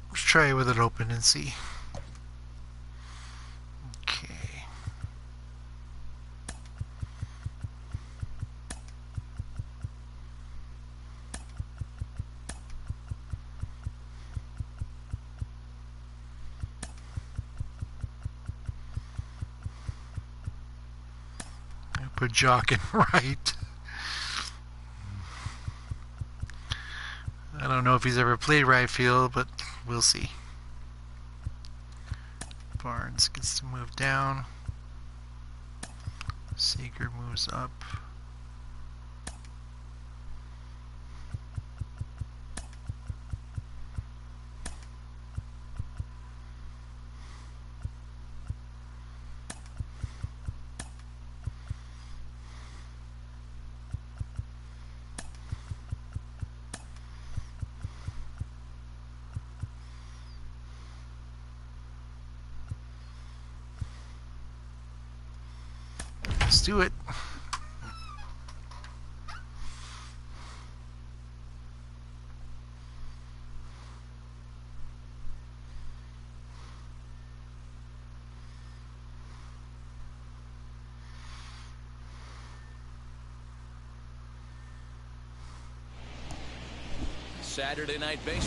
Let's try it with it open and see. Okay. Put Jock in right. I don't know if he's ever played right field, but we'll see. Barnes gets to move down. Seager moves up. Let's do it. Saturday Night Baseball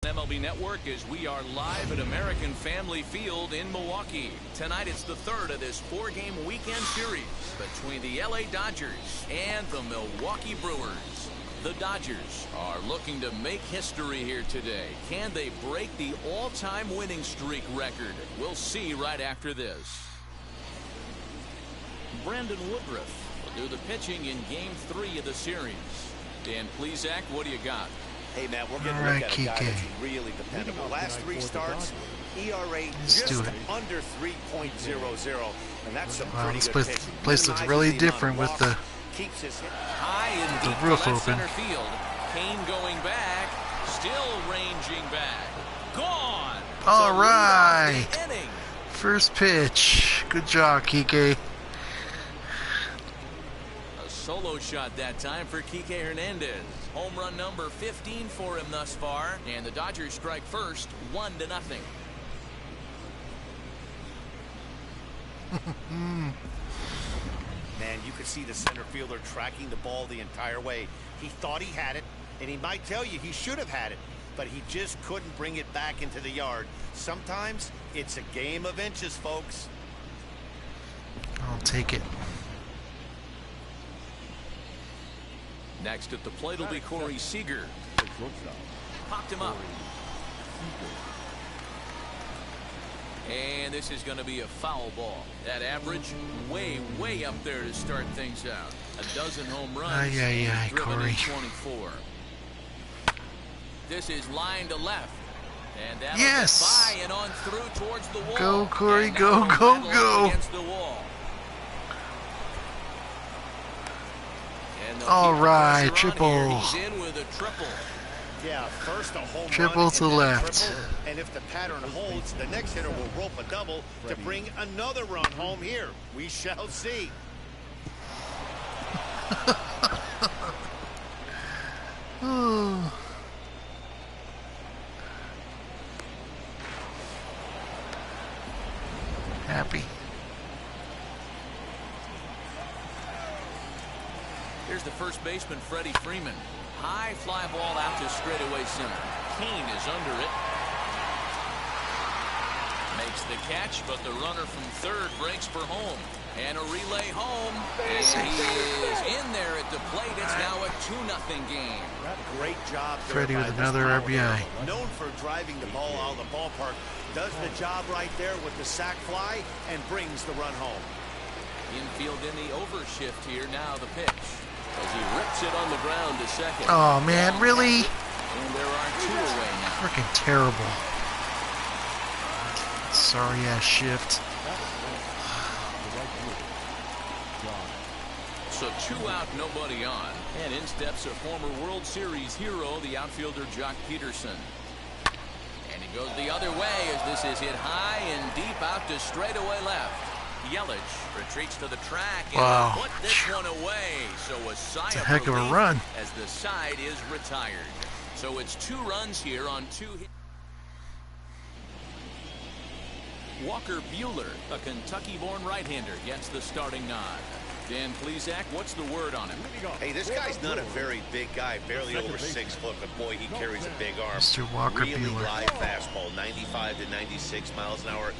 on MLB Network as we are live at American Family Field in Milwaukee. Tonight it's the third of this four-game weekend series between the LA Dodgers and the Milwaukee Brewers. The Dodgers are looking to make history here today. Can they break the all-time winning streak record? We'll see right after this. Brandon Woodruff will do the pitching in Game 3 of the series. Dan Plesac, what do you got? Hey, Matt, we're going to look at a guy that's really dependable. Last three starts, ERA just under 3.00, and that's some pretty good pitching. This place looks really different with the keeps his high and deep roof open. Center field. Kane going back, still ranging back. Gone. All right. First pitch. Good job, Kike. A solo shot that time for Kike Hernandez. Home run number 15 for him thus far, and the Dodgers strike first, 1-0. Man, you could see the center fielder tracking the ball the entire way. He thought he had it, and he might tell you he should have had it, but he just couldn't bring it back into the yard. Sometimes it's a game of inches, folks. I'll take it. Next at the plate will be Corey Seager. Popped him up. And this is going to be a foul ball. That average way up there to start things out. A dozen home runs. Corey. 24. This is line to left. And that'll yes. Get by and on through towards the wall. Go, Corey, and go, go, go. Against the wall. All right, triple. He's in with a triple. Yeah, first a home triple run to left. Triple, and if the pattern holds, the next hitter will rope a double to bring another run home here. We shall see. Happy. Here's the first baseman, Freddie Freeman. High fly ball out to straightaway center. Kane is under it. Makes the catch, but the runner from third breaks for home. And a relay home. And he is in there at the plate. It's now a 2-0 game. Great job. Freddie with another RBI. Known for driving the ball out of the ballpark. Does the job right there with the sac fly and brings the run home. Infield in the overshift here. Now the pitch. As he rips it on the ground to second. Oh, man, really? And there are two away now. Freaking terrible. Sorry-ass shift. So 2 out, nobody on. And in steps a former World Series hero, the outfielder Jock Peterson. And he goes the other way as this is hit high and deep out to straightaway left. Yelich retreats to the track and put this one away. So a sigh of heck of a run as the side is retired. So it's 2 runs here on 2 hits. Walker Buehler, a Kentucky-born right-hander, gets the starting nod. Dan Plesac, what's the word on him? Hey, this guy's not a very big guy, barely over 6 foot, but boy, he carries a big arm. Mr. Walker really Buehler. Live fastball, 95 to 96 miles an hour.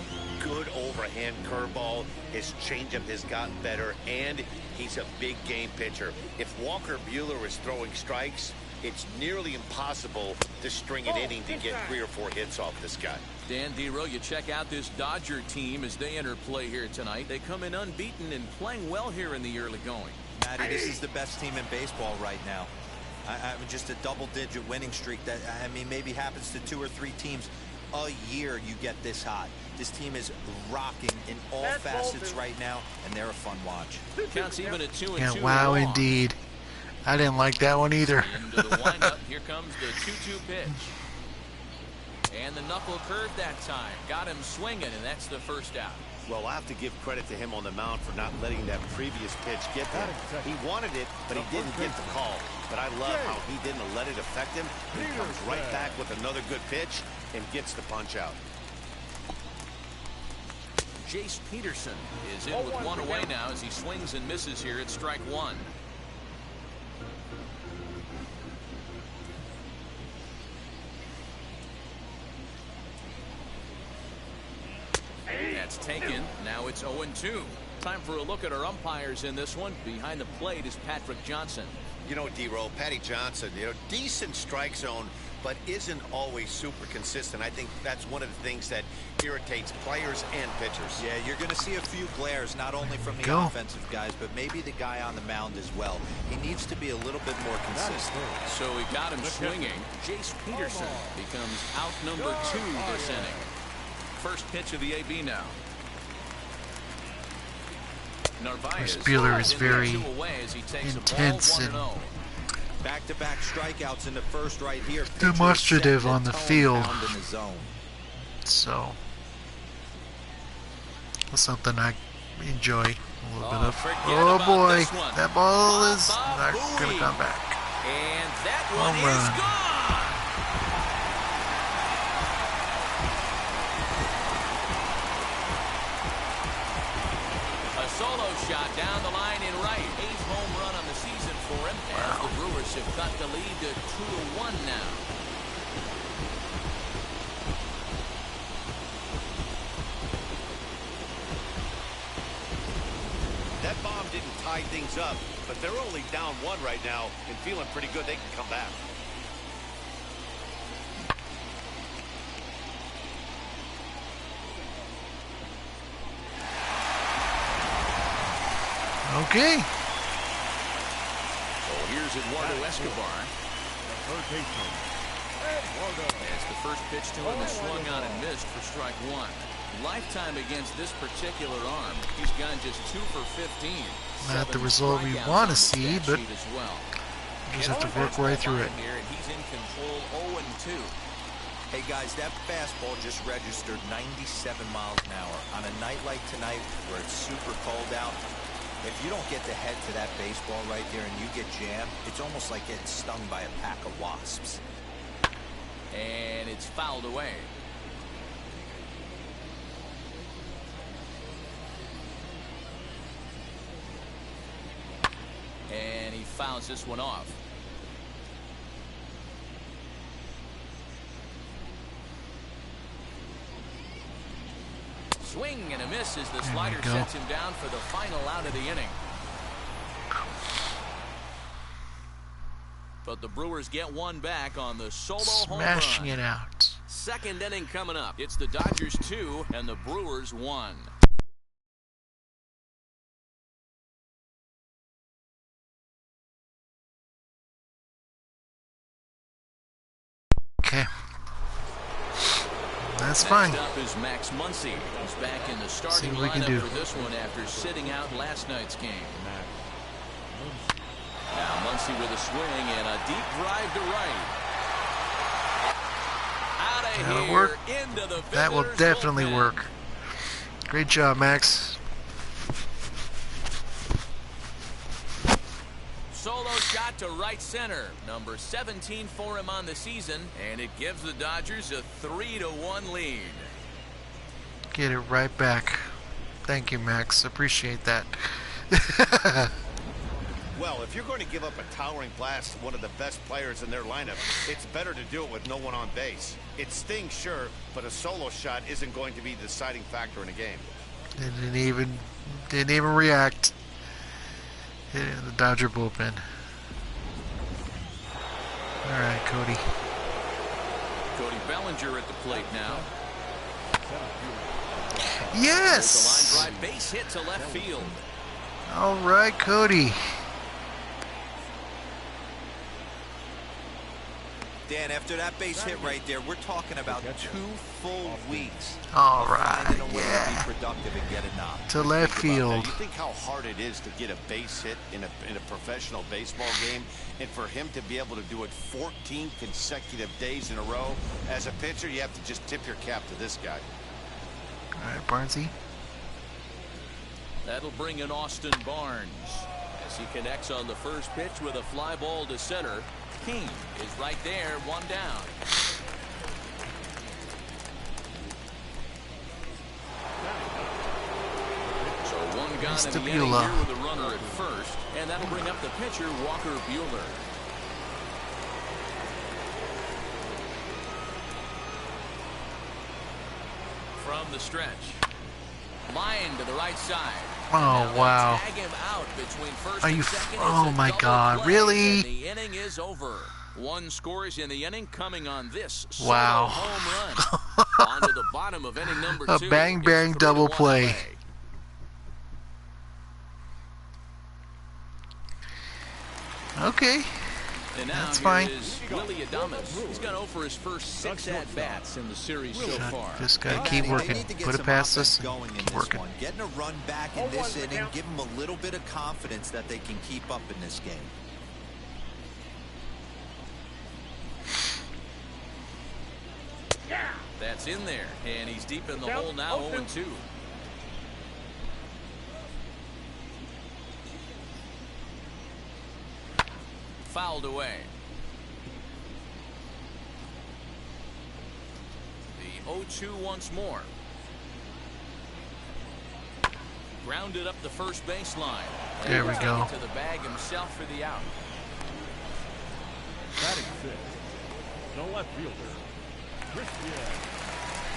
Good overhand curveball. His changeup has gotten better, and he's a big game pitcher. If Walker Buehler is throwing strikes, it's nearly impossible to string an inning to get 3 or 4 hits off this guy. Dan Dero, you check out this Dodger team as they enter play here tonight. They come in unbeaten and playing well here in the early going. Matty, this is the best team in baseball right now. I mean, just a double-digit winning streak that, I mean, maybe happens to 2 or 3 teams a year. You get this hot. This team is rocking in all facets right now, and they're a fun watch. Counts even at 2-2. Yeah, wow, indeed. I didn't like that one either. Into the windup. Here comes the 2-2 pitch. And the knuckle curve that time. Got him swinging, and that's the first out. Well, I have to give credit to him on the mound for not letting that previous pitch get there. He wanted it, but he didn't get the call. But I love how he didn't let it affect him. He comes right back with another good pitch and gets the punch out. Jace Peterson is in with 1 away now as he swings and misses here at strike 1. That's taken. Now it's 0-2. Time for a look at our umpires in this one. Behind the plate is Patrick Johnson. You know, D-Roll, Patty Johnson, decent strike zone, but isn't always super consistent. I think that's one of the things that irritates players and pitchers. Yeah, you're going to see a few glares, not only from the offensive guys, but maybe the guy on the mound as well. He needs to be a little bit more consistent. So he got him swinging. Jace Peterson becomes out number 2 this inning. First pitch of the AB now. Spieler is very intense and back-to-back strikeouts in the first right here. demonstrative on the field. So that's something I enjoy a little bit of. Oh boy, that ball is not going to come back. And that one is gone. Solo shot down the line in right. 8th home run on the season for him. As the Brewers have cut the lead to 2-1 now. That bomb didn't tie things up, but they're only down 1 right now and feeling pretty good they can come back. Okay. So here's Eduardo Escobar. As the first pitch to him is swung on and missed for strike 1. Lifetime against this particular arm, he's gone just 2 for 15. Not the result we want to see, but we just have to work right through it. Here, and he's in control 0-2. Hey guys, that fastball just registered 97 miles an hour. On a night like tonight where it's super cold out, if you don't get the head to that baseball right there and you get jammed, it's almost like getting stung by a pack of wasps. And it's fouled away. And he fouls this one off. Swing and a miss as the slider sets him down for the final out of the inning. But the Brewers get one back on the solo home run. Smashing it out. Second inning coming up. It's the Dodgers 2 and the Brewers 1. Okay. That's fine. Next up is Max Muncy. He's back in the starting lineup for this one after sitting out last night's game. Now Muncy with a swing and a deep drive to right. Out of That'll here work. Into the That will definitely work. Great job, Max. Solo shot to right center. Number 17 for him on the season, and it gives the Dodgers a 3-1 lead. Get it right back. Thank you, Max. Appreciate that. Well, if you're going to give up a towering blast to one of the best players in their lineup, it's better to do it with no one on base. It stings, sure, but a solo shot isn't going to be the deciding factor in a game. Didn't even react. Hit it in the Dodger bullpen. All right, Cody. Cody Bellinger at the plate now. Yes! The line drive base hit to left field. All right, Cody. Dan, after that base hit right there, we're talking about 2 full weeks. All right, finding a way to yeah. be productive and get a knock. To left field. You think how hard it is to get a base hit in a professional baseball game, and for him to be able to do it 14 consecutive days in a row? As a pitcher, you have to just tip your cap to this guy. All right, Barnesy. That'll bring in Austin Barnes as he connects on the first pitch with a fly ball to center. King is right there, 1 down. So 1 gone in the inning here with a runner at first, and that'll bring up the pitcher, Walker Buehler. From the stretch. Line to the right side. Oh, wow. Tag him out between first Are and you? second. Oh It's a my double God! play, Really? and the inning is over. One scores in the inning, coming on this solo Wow. home run. On to the bottom of inning number A 2. bang It's bang 3-1 double play. Okay. And now That's here fine. is Willie Adames. He's gone 0 for his first 6 at-bats in the series so far. Just gotta keep They working. need to get Put it some past offense us and going in keep this working. one. Getting a run back in this inning, give them a little bit of confidence that they can keep up in this game. That's in there, and he's deep in the hole now, 0-2. Fouled away. The 0-2 once more. Grounded up the first baseline. There we go. To the bag himself for the out. Batting fifth, the left fielder, Christian.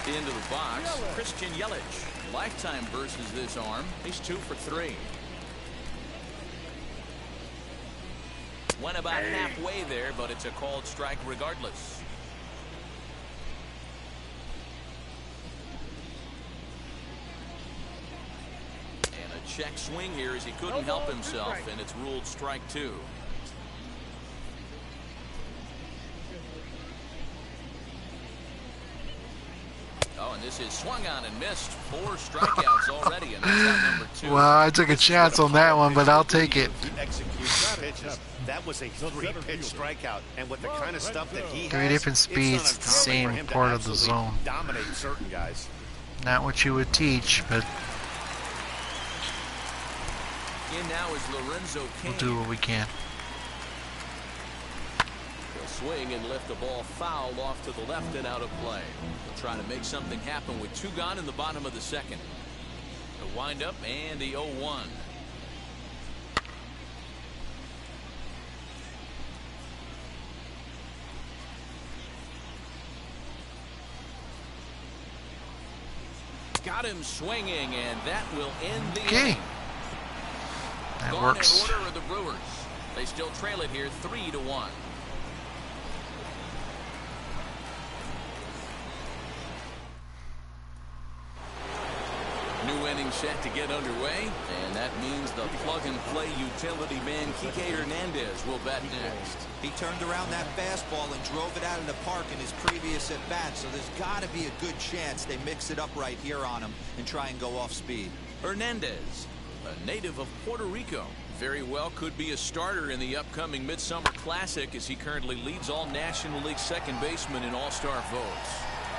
Into the box, Christian Yelich. Lifetime versus this arm. He's 2 for 3. Went about halfway there, but it's a called strike regardless. And a check swing here as he couldn't help himself, and it's ruled strike 2. Oh, and this is swung on and missed. 4 strikeouts already, and that's out number 2. Well, I took a chance on that one, but I'll take it. He executes pitches. That was a 3-pitch strikeout, and with the kind of stuff that he has, 3 different speeds, it's the not uncommon for same him to part of the absolutely zone. dominate certain guys. Not what you would teach, but In now is Lorenzo Cain. we'll do what we can. He'll swing and lift the ball foul off to the left and out of play. He'll try to make something happen with 2 gone in the bottom of the second. The wind up and the 0-1. Got him swinging, and that will end the inning. That Gone works. in order of the Brewers. They still trail it here 3-1. New inning set to get underway, and that means the plug-and-play utility man Kike Hernandez will bat next. He turned around that fastball and drove it out of the park in his previous at-bat, so there's got to be a good chance they mix it up right here on him and try and go off speed. Hernandez, a native of Puerto Rico, very well could be a starter in the upcoming Midsummer Classic as he currently leads all National League second basemen in all-star votes.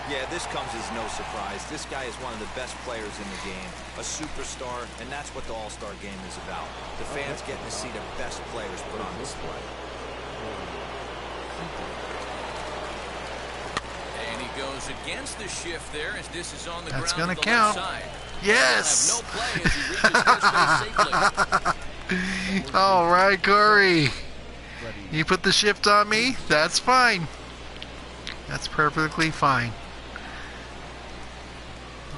Yeah, this comes as no surprise. This guy is one of the best players in the game, a superstar, and that's what the All-Star game is about. The fans getting to see the best players put on display. And he goes against the shift there as this is on the That's ground gonna to the count. left side. Yes. He'll have no play as he reaches first base safely. All right, Corey. You put the shift on me? That's fine. That's perfectly fine.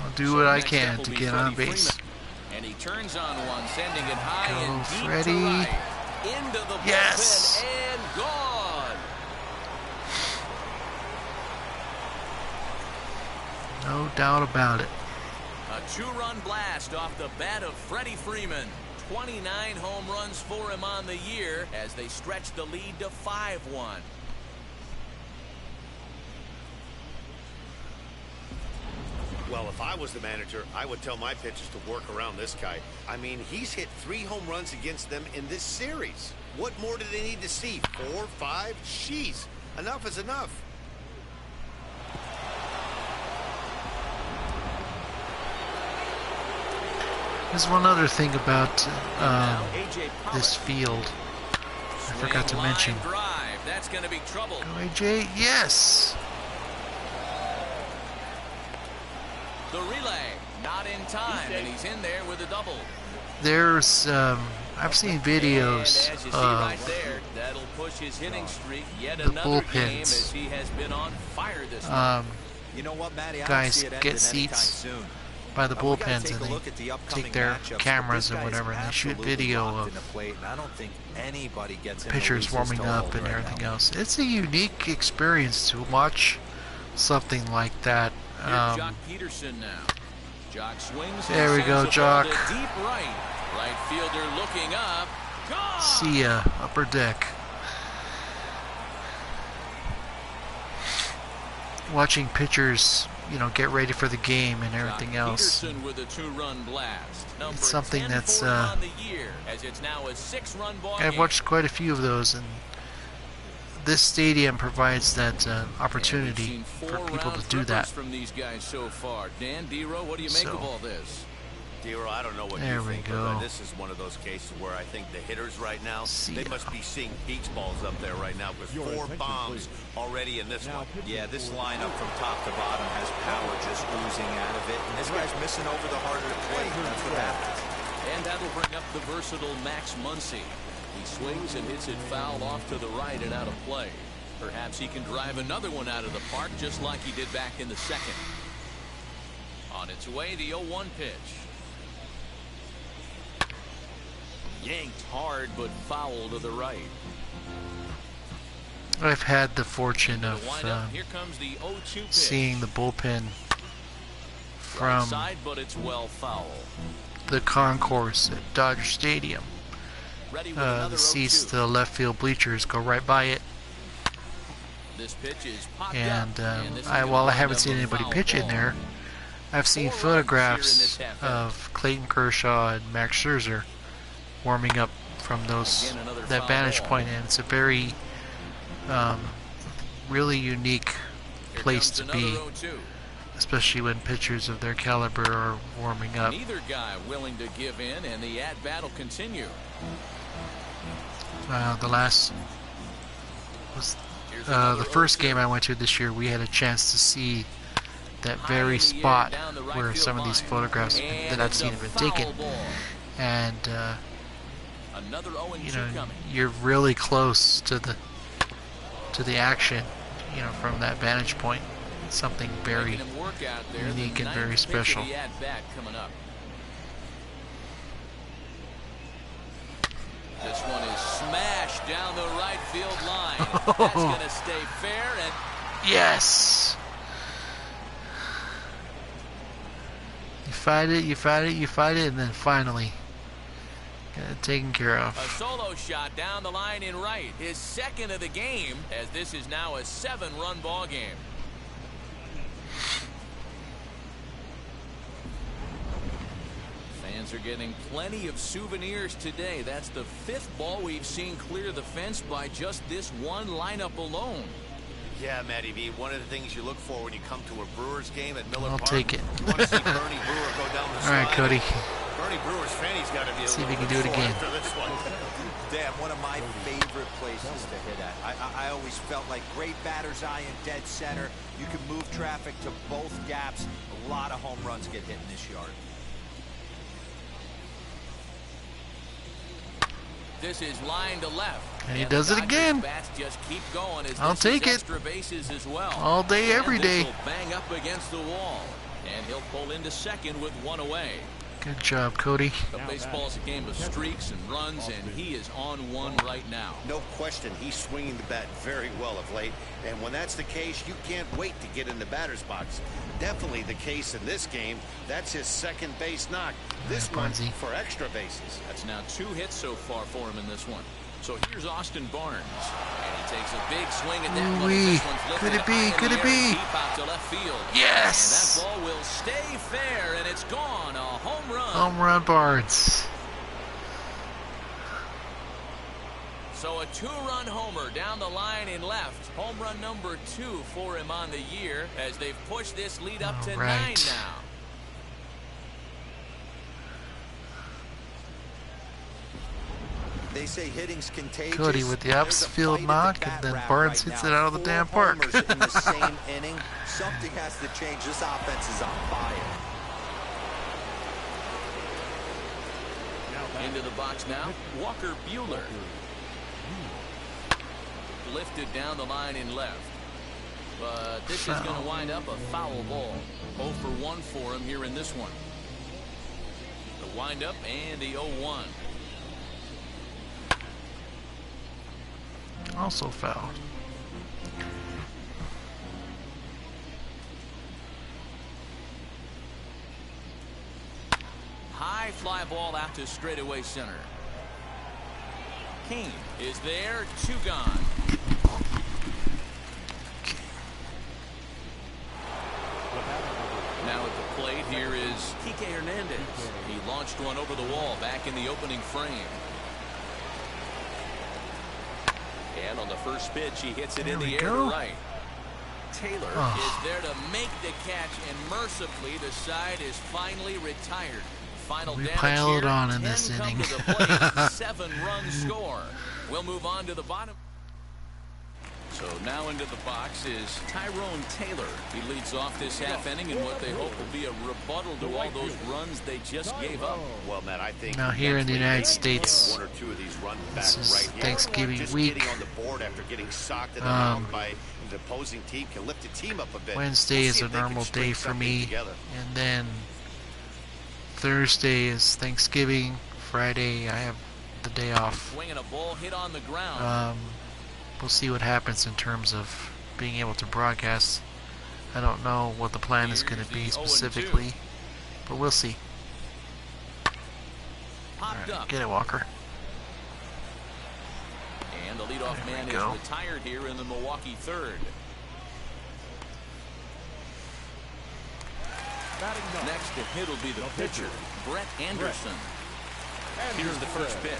I'll do what I can to get on base. And he turns on one, sending it high Go, and deep Freddie. to right. Into the Yes. bullpen and gone. No doubt about it. A 2-run blast off the bat of Freddie Freeman. 29 home runs for him on the year as they stretch the lead to 5-1. Well, if I was the manager, I would tell my pitchers to work around this guy. I mean, he's hit 3 home runs against them in this series. What more do they need to see? 4, 5? Jeez, enough is enough. There's one other thing about this field I forgot to mention. Drive. That's going to be trouble. Go, AJ. Yes. The relay, not in time, and he's in there with a double. There's, I've seen videos and as you see of right there, that'll push his hitting streak yet the another game bullpens. as he has been on fire this month. You know what, Matty? I don't Guys see it get ending anytime seats soon. by the We gotta bullpens, take and a they look at the upcoming take their matchups, but cameras this or guy is whatever, and they shoot absolutely video locked of in the plate, and I don't think anybody gets him to pitchers lose his warming up toehold and right everything now. else. It's a unique experience to watch something like that. Here's Jock Peterson now. Jock swings. There we go, Jock. Deep right. Right fielder looking up. Gone. See ya, upper deck. Watching pitchers, you know, get ready for the game and everything else. Peterson with a 2-run blast. It's something that's on the year, as it's now a 6-run ball I've game. watched quite a few of those, and this stadium provides that opportunity for people to do that. From these guys so far. Dan Dero, what do you make of all this? Dero, I don't know what There you we think, go. but this is one of those cases where I think the hitters right now, See they ya. must be seeing beach balls up there right now with 4 bombs already in this one. Yeah, this lineup from top to bottom has power just oozing out of it, and this guy's missing over the heart of the plate. That's what happens. And that'll bring up the versatile Max Muncy. He swings and hits it foul off to the right and out of play. Perhaps he can drive another one out of the park just like he did back in the second. On its way, the 0-1 pitch. Yanked hard, but foul to the right. I've had the fortune of Here comes the 0-2 pitch. seeing the bullpen Right from side, but it's well foul. the concourse at Dodger Stadium. Ready with The another seats 0-2. to the left field bleachers go right by it, This pitch is popped and up, and this is while gonna I wind haven't up seen a anybody foul pitch in ball. there, I've seen 4 runs photographs here in this half of Clayton Kershaw and Max Scherzer warming up from those Again, another that foul vantage ball. point, and it's a very really unique Here place comes to be, another 0-2. especially when pitchers of their caliber are warming up. Neither guy willing to give in, and the at-bat will continue. The last was Here's the another first 0-2. game I went to this year. We had a chance to see that High very in the air spot down the right where field some of these line. photographs And that I've it's seen a have been foul taken, ball. and Another 0-2 you know, coming. you're really close to the action, you know, from that vantage point. It's something very Making him work out there. unique The and very ninth pitch of special. the at-bat coming up. This one is smashed down the right field line. That's going to stay fair, and Yes! You fight it, you fight it, you fight it, and then finally get it taken care a of. solo shot down the line in right. His second of the game, as this is now a 7-run ball game. Fans are getting plenty of souvenirs today. That's the 5th ball we've seen clear the fence by just this one lineup alone. Yeah, Matty V, one of the things you look for when you come to a Brewers game at Miller I'll Park, take it. you want to see Bernie Brewer go down the All right, slide. Cody. Bernie Brewer's fanny's got to be a See if little we can do bit it sore again. after this one. Dan, one of my favorite places to hit at. I always felt like great batter's eye in dead center. You can move traffic to both gaps. A lot of home runs get hit in this yard. This is line to left. And he the does it Dodgers again. Bats just keep going as I'll this take is it. extra bases as well. All day, every And this day. will bang up against the wall, and he'll pull into second with 1 away. Good job, Cody. But baseball's a game of streaks and runs, and he is on one right now. No question, he's swinging the bat very well of late. And when that's the case, you can't wait to get in the batter's box. Definitely the case in this game. That's his second base knock. This one Bunsey. for extra bases. That's now 2 hits so far for him in this one. So here's Austin Barnes, and he takes a big swing at that one. Ooh-wee. This one's lifted Could it be? high in Could the it air, be? deep out to left field. Yes! And that ball will stay fair, and it's gone. A home run. Home run, Barnes. So a 2-run homer down the line in left. Home run number 2 for him on the year as they've pushed this lead up to All 9 right. now. They say hitting's contagious. Cody with the There's a outfield fight at the knock, bat and then rack Barnes right hits now. it out of the 4 damn park. homers in the same inning. Something has to change. This offense is on fire. Into the box now, Walker Buehler. Lifted down the line in left. But this is going to wind up a foul ball. 0 for 1 for him here in this one. The windup and the 0-1. Also foul. High fly ball out to straightaway center. Kane is there, 2 gone. Now at the plate here is Kike Hernandez. He launched one over the wall back in the opening frame. And on the first pitch, he hits it in the air to right. Taylor is there to make the catch, and mercifully the side is finally retired. Final We damage piled here, on in 10 this come inning. to the plate, 7-run score. We'll move on to the bottom. So now into the box is Tyrone Taylor. He leads off this half inning in what they hope will be a rebuttal to all those runs they just gave up. Well, Matt, I think Now here in the United States, one or two of these runs this back is right here. Thanksgiving Just week. getting on the board after getting socked in the mound by the opposing team can lift the team up a bit. Wednesday We'll is see a if they can normal string day for something me, together. and then Thursday is Thanksgiving. Friday I have the day off. Swinging a ball hit on the ground. We'll see what happens in terms of being able to broadcast. I don't know what the plan is going to be specifically, but we'll see. Popped up. Get it, Walker. And the leadoff man is retired here in the Milwaukee third. Next to hit will be the pitcher, Brett Anderson. Here's the first pitch.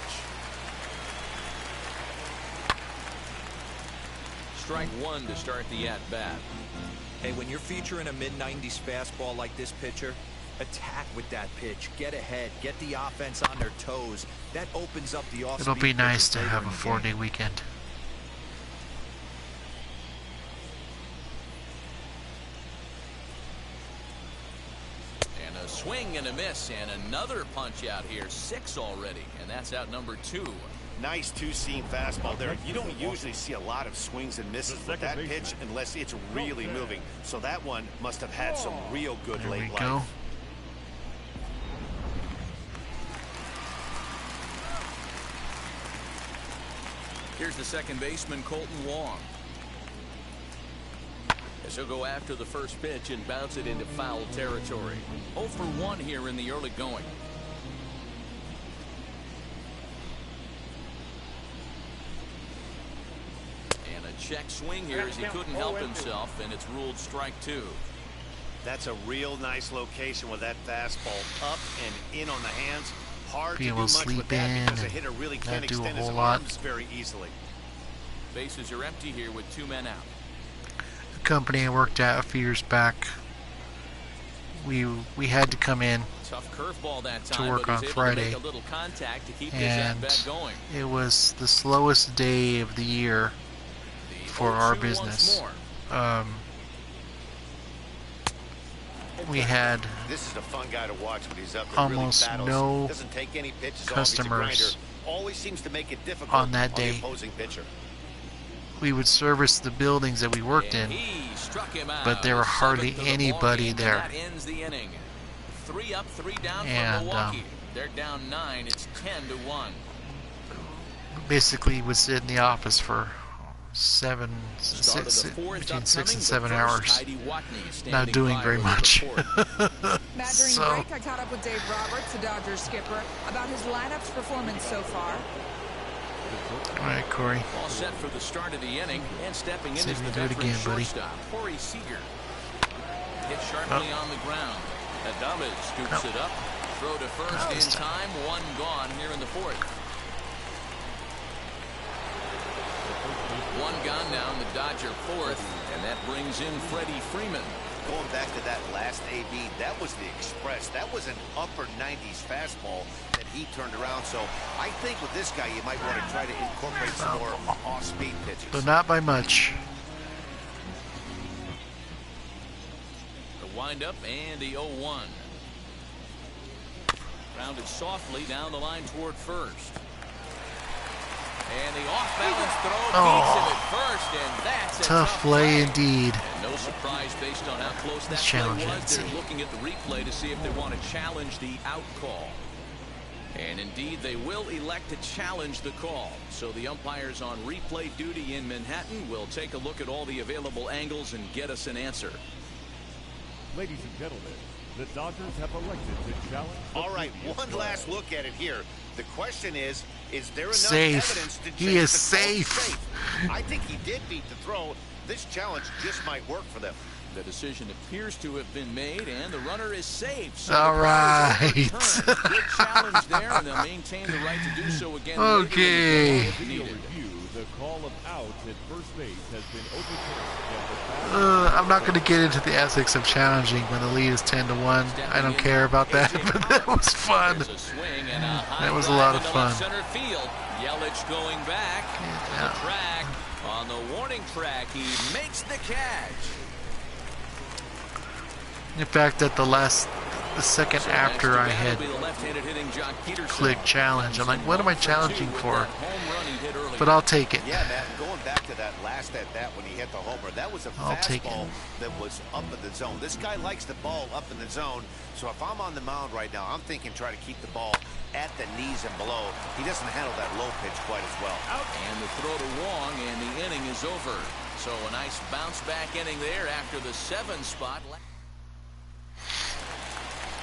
Strike 1 to start the at-bat. Hey, when you're featuring a mid-90s fastball like this pitcher, attack with that pitch. Get ahead. Get the offense on their toes. That opens up the off-speed. It'll be nice to later have in a the 4-day game. weekend. And a swing and a miss, and another punch out here. 6 already, and that's out number 2. Nice two-seam fastball there. You don't usually see a lot of swings and misses with that pitch unless it's really moving. So that one must have had some real good There late we go. life. Here's the second baseman, Colton Wong. As he'll go after the first pitch and bounce it into foul territory. 0 for 1 here in the early going. And a check swing here as he couldn't help himself, and it's ruled strike 2. That's a real nice location with that fastball up and in on the hands. Hard Be to do able to much with sleep that in because a and hitter really not can't do a extend his whole lot. arms very easily. Bases are empty here with 2 men out. The company I worked at a few years back, we had to come in Tough curveball that time, work but on he's able Friday, to make a little contact to keep his and at-bat going. it was the slowest day of the year The for our 0-2 business. once more. We had This is a fun guy to watch when he's up there. almost really battles. no Doesn't take any pitches customers off. He's a grinder. Always seems to make it difficult on that the day. opposing pitcher. We would service the buildings that we worked And in, he struck him out. but there were hardly Seventh of the anybody ball game, there. and that ends the inning. 3 up, 3 down for And, Milwaukee. They're down 9. It's 10-1. basically would sit in the office for Start of the fourth between 6 upcoming, and 7 but first, hours, Heidi Watney not standing doing by very with a much. report. Matt, during So- the break, I caught up with Dave Roberts, the Dodgers skipper, about his lineup's performance so far. All right, Corey. All set for the start of the inning, and stepping in See is if the you do it veteran again, buddy. shortstop, Corey Seager. Hit sharply on the ground. Adames scoops it up. Throw to first in time. 1 gone here in the 4th. 1 gone now in the Dodger 4th, and that brings in Freddie Freeman. Going back to that last AB, that was the express. That was an upper 90s fastball that he turned around. So I think with this guy, you might want to try to incorporate some more off-speed pitches. But not by much. The windup and the 0-1. Grounded softly down the line toward first. And the off-balance throw beats him at first, and that's a Tough play indeed. And no surprise based on how close that Let's play challenge was. it and They're see. looking at the replay to see if they want to challenge the out call. And indeed, they will elect to challenge the call. So the umpires on replay duty in Manhattan will take a look at all the available angles and get us an answer. Ladies and gentlemen, the Dodgers have elected to challenge. All right, one last look at it here. The question is there enough Safe. evidence to He change is the call safe. I think he did beat the throw. This challenge just might work for them. The decision appears to have been made, and the runner is safe. So All right. Good challenge there, and they'll maintain the right to do so again. Okay. Video review, the call of out at first base has been overturned. I'm not going to get into the ethics of challenging when the lead is 10-1. I don't care about that, but that was fun. That was a lot of fun. Center field. Yelich going back to the track. On the warning track, he makes the catch. In fact, at the second after I had clicked challenge, I'm like, what am I challenging for? But I'll take it. Yeah, Matt, going back to that last at-bat when he hit the homer, that was a fastball that was up in the zone. This guy likes the ball up in the zone, so if I'm on the mound right now, I'm thinking try to keep the ball at the knees and below. He doesn't handle that low pitch quite as well. And the throw to Wong, and the inning is over. So a nice bounce-back inning there after the 7 spot.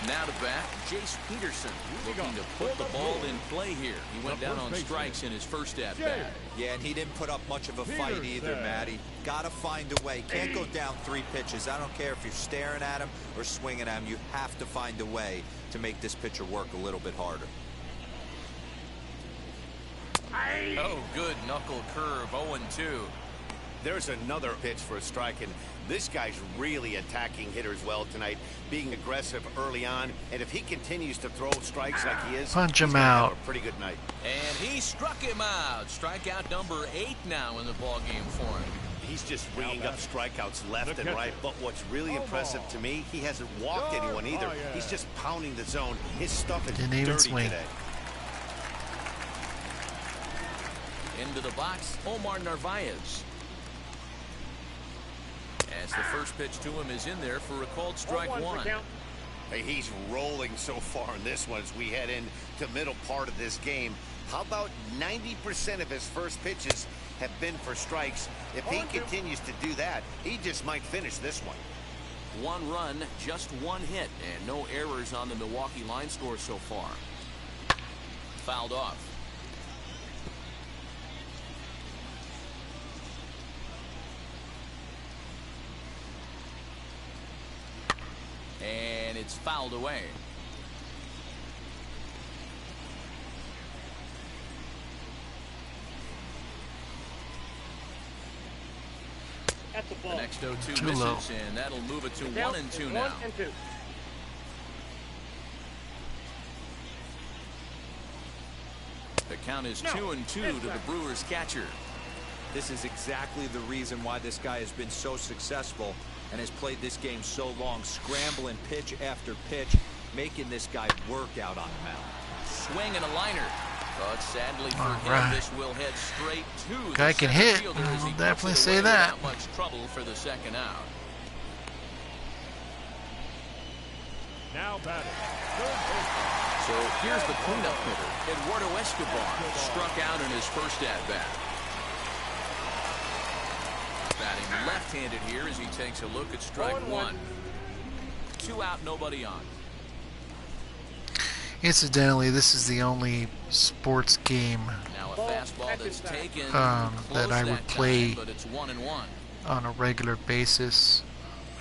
Now to bat, Jace Peterson looking to put the ball in play here. He went down on strikes in his first at-bat. Yeah, and he didn't put up much of a fight either, Matty. Got to find a way. Can't go down 3 pitches. I don't care if you're staring at him or swinging at him. You have to find a way to make this pitcher work a little bit harder. Oh, good knuckle curve, 0-2. There's another pitch for a strike, and this guy's really attacking hitters well tonight, being aggressive early on, and if he continues to throw strikes like he is, punch him he's gonna have out. a pretty good night. And he struck him out. Strikeout number 8 now in the ballgame for him. He's just ringing up strikeouts left and right, but what's really impressive to me, he hasn't walked anyone either. He's just pounding the zone. His stuff is Didn't even dirty swing. today. Into the box, Omar Narvaez. As the first pitch to him is in there for a called strike 1. Hey, he's rolling so far in this one as we head into middle part of this game. How about 90% of his first pitches have been for strikes? If he continues to do that, he just might finish this one. 1 run, just 1 hit, and no errors on the Milwaukee line score so far. Fouled off. And it's fouled away. That's a ball. The next 0-2 Too misses, low. and that'll move it to 1-2 now. 1-2. The count is 2-2 to the Brewers catcher. This is exactly the reason why this guy has been so successful and has played this game so long, scrambling pitch after pitch, making this guy work out on the mound. Swing and a liner. But sadly for All him, right. this will head straight to Guy the can center hit. fielder as he I'll puts definitely it say away that. without much trouble for the second out. Now batting. So here's the cleanup hitter, Eduardo Escobar, struck out in his first at-bat. Batting left-handed here as he takes a look at strike 1. 2 out, nobody on. Incidentally, this is the only sports game Now a fastball that's taken that I would play but it's 1-1. on a regular basis.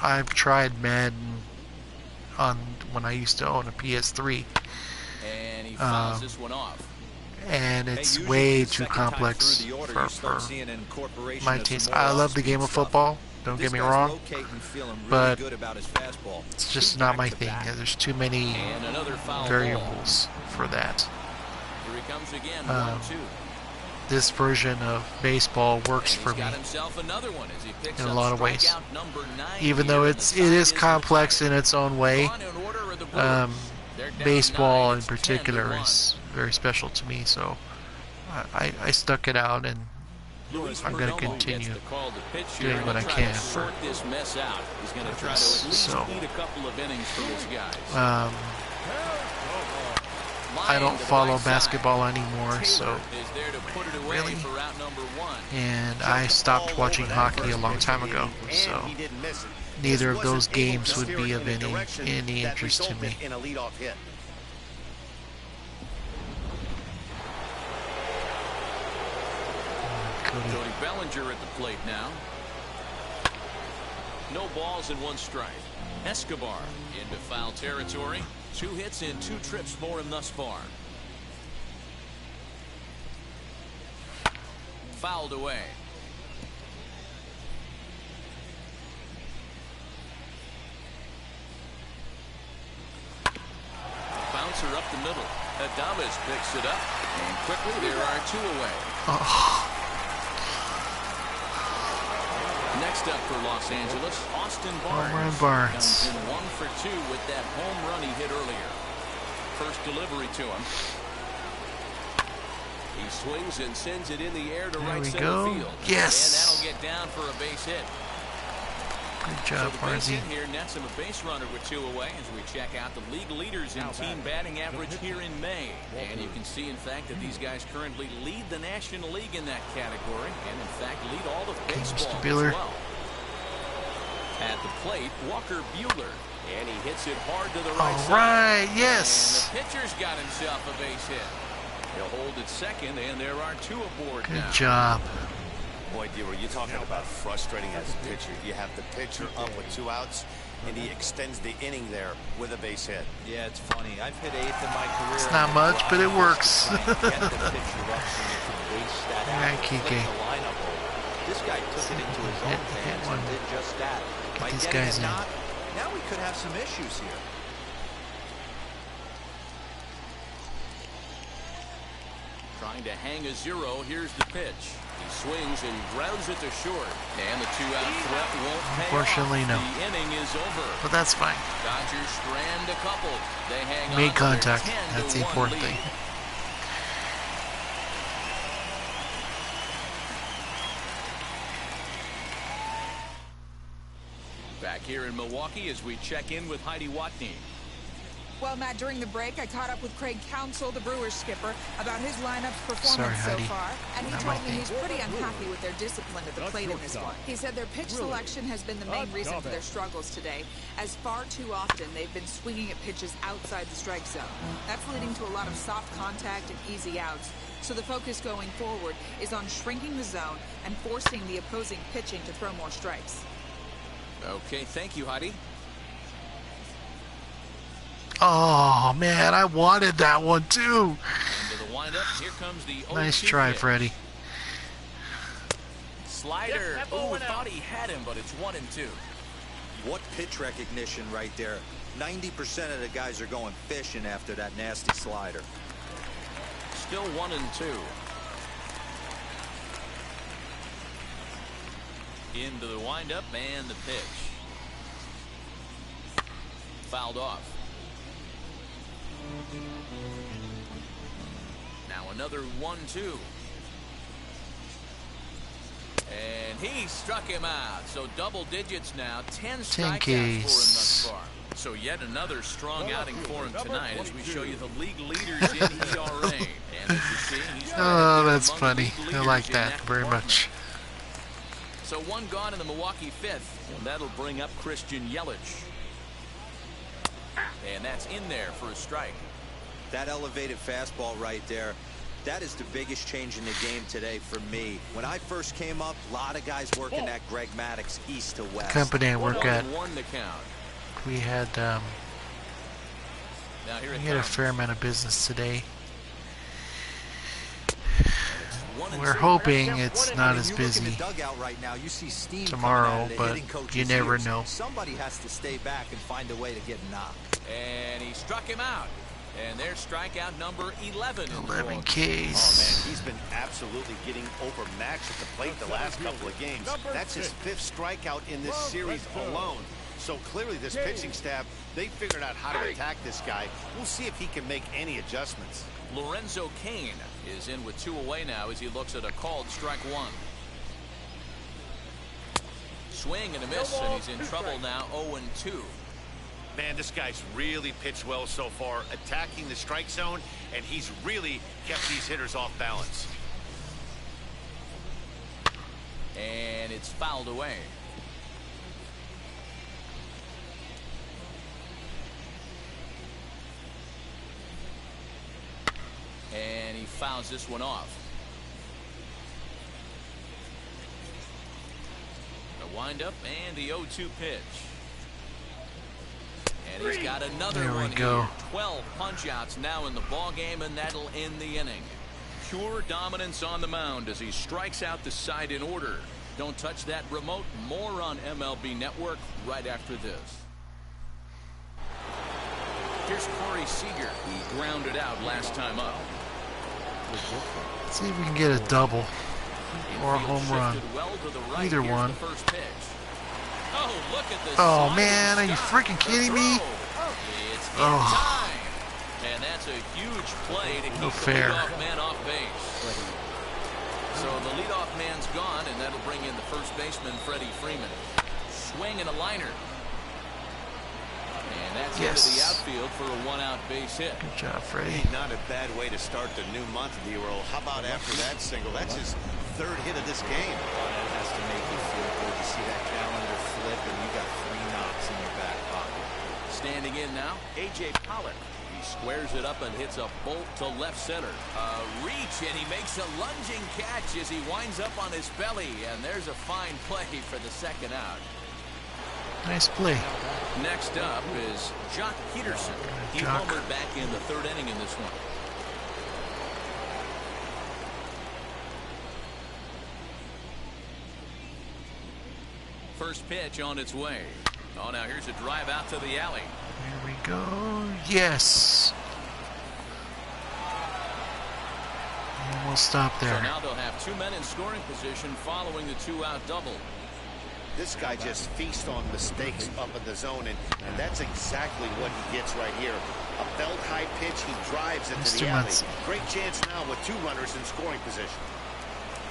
I've tried Madden on when I used to own a PS3, And he fouls this one off. and it's Hey, way usually too the second time complex through the order, for you start seeing an incorporation my of some taste. more I love the off-speed game of stuff. football, don't This get me guy's wrong, locating, feeling really but good about his fastball. it's just not my thing. There's too many And another foul ball. variables for that. Here he comes again, 1-2. This version of baseball works And for he's me got himself another one as he picks in a up lot of ways. strikeout number 9 Even though here, it and the is tie complex in in its own way. On in order are the Brewers. They're down Baseball 9, in it's particular 10-1. is very special to me, so I stuck it out, and Luis I'm going to Perdomo continue gets the call to pitch here, doing and what I he'll try to can for sort this mess out. He's going to try to at this. least So, eat a couple of innings for his guys. I don't follow basketball anymore, so really. And I stopped watching hockey a long time ago, so neither of those games would be of any interest to me. Cody Bellinger at the plate now. No balls and one strike. Escobar into foul territory. 2 hits and 2 trips for him thus far. Fouled away. Bouncer up the middle. Adames picks it up, and quickly there are 2 away. Oh. Next up for Los Angeles, Austin Barnes. Comes in 1 for 2 with that home run he hit earlier. First delivery to him. He swings and sends it in the air to right center field. Yes. And that'll get down for a base hit. Good job, Barzy. Here nets him a base runner with 2 away as we check out the league leaders in team batting average here in May. And you can see, in fact, that these guys currently lead the National League in that category, and in fact lead all of baseball as well. At the plate, Walker Buehler, and he hits it hard to the right side. All right, yes. And the pitcher's got himself a base hit. He'll hold at second, and there are 2 aboard now. Good job. Boy, D, were you talking about frustrating as a pitcher? You have the pitcher up with 2 outs, and he extends the inning there with a base hit. Yeah, it's funny. I've hit 8th in my career. It's not much, but it works. Get the pitcher up so you can waste that out. Kike. This guy took it into his own hands and did just that. By these getting guys a in. knock, now we could have some issues here. Trying to hang a 0. Here's the pitch. He swings and grounds it to short. And the 2-out threat won't pay Unfortunately, off. no. The inning is over. But that's fine. Dodgers strand a couple. They hang on Made to their contact. 10-1 That's the important lead. thing. Back here in Milwaukee as we check in with Heidi Watney. Well, Matt, during the break, I caught up with Craig Counsell, the Brewers skipper, about his lineup's performance so far, and he told me he's pretty unhappy with their discipline at the plate in this one. He said their pitch selection has been the main reason for their struggles today, as far too often they've been swinging at pitches outside the strike zone. That's leading to a lot of soft contact and easy outs, so the focus going forward is on shrinking the zone and forcing the opposing pitching to throw more strikes. Okay, thank you, Heidi. Oh, man, I wanted that one, too. Into the windup, here comes the Nice try, pitch. Freddie. Slider. Ooh, thought he had him, but it's 1-2. What pitch recognition right there. 90% of the guys are going fishing after that nasty slider. Still 1-2. Into the windup and the pitch. Fouled off. Now another 1-2. And he struck him out. So double digits now. 10 strikeouts for him thus far. So yet another strong outing for him tonight as we show you the league leaders in ERA. And as you see, he's that's funny. I like that very much. So 1 gone in the Milwaukee 5th, and that'll bring up Christian Yelich. And that's in there for a strike. That elevated fastball right there, that is the biggest change in the game today for me. When I first came up, a lot of guys working that Greg Maddux east to west. Company I work at, 1-1 the count. we had a fair amount of business today. We're hoping it's not as busy tomorrow, but you never know. Somebody has to stay back and find a way to get knocked. And he struck him out. And there's strikeout number 11. 11 Ks. Oh, man, he's been absolutely getting overmatched at the plate the last couple of games. That's his 5th strikeout in this series alone. So clearly this pitching staff, they figured out how to attack this guy. We'll see if he can make any adjustments. Lorenzo Cain is in with 2 away now as he looks at a called strike 1. Swing and a miss, and he's in trouble now, 0-2. Man, this guy's really pitched well so far, attacking the strike zone, and he's really kept these hitters off balance. And it's fouled away. And he fouls this one off. The windup and the 0-2 pitch. And he's got another one here. 12 punch-outs now in the ball game, and that'll end the inning. Pure dominance on the mound as he strikes out the side in order. Don't touch that remote. More on MLB Network right after this. Here's Corey Seager. He grounded out last time up. Let's see if we can get a double or a home run. Either one. Oh, look at this. Oh man, are you freaking kidding me? It's oh. time. And that's a huge play to keep the leadoff man off base. So the leadoff man's gone, and that'll bring in the first baseman, Freddie Freeman. Swing and a liner. And that's into the outfield for a one-out base hit. Good job, Freddie. Not a bad way to start the new month, D-Roll. How about after that single? That's his third hit of this game. That has to make you feel good. You see that calendar flip, and you got 3 knocks in your back pocket. Standing in now, A.J. Pollock. He squares it up and hits a bolt to left center. Reach, and he makes a lunging catch as he winds up on his belly. And there's a fine play for the second out. Nice play. Next up is Jock Peterson. He homered back in the third inning in this one. First pitch on its way. Oh, now here's a drive out to the alley. Here we go. Yes. And we'll stop there. So now they'll have 2 men in scoring position following the 2-out double. This guy just feasts on mistakes up in the zone, and that's exactly what he gets right here. A belt-high pitch, he drives into the alley. Great chance now with 2 runners in scoring position.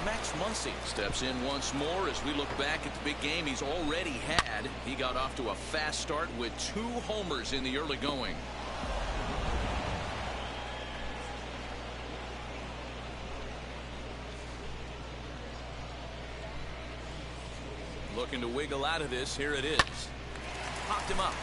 Max Muncy steps in once more as we look back at the big game he's already had. He got off to a fast start with 2 homers in the early going. Looking to wiggle out of this. Here it is. Popped him up.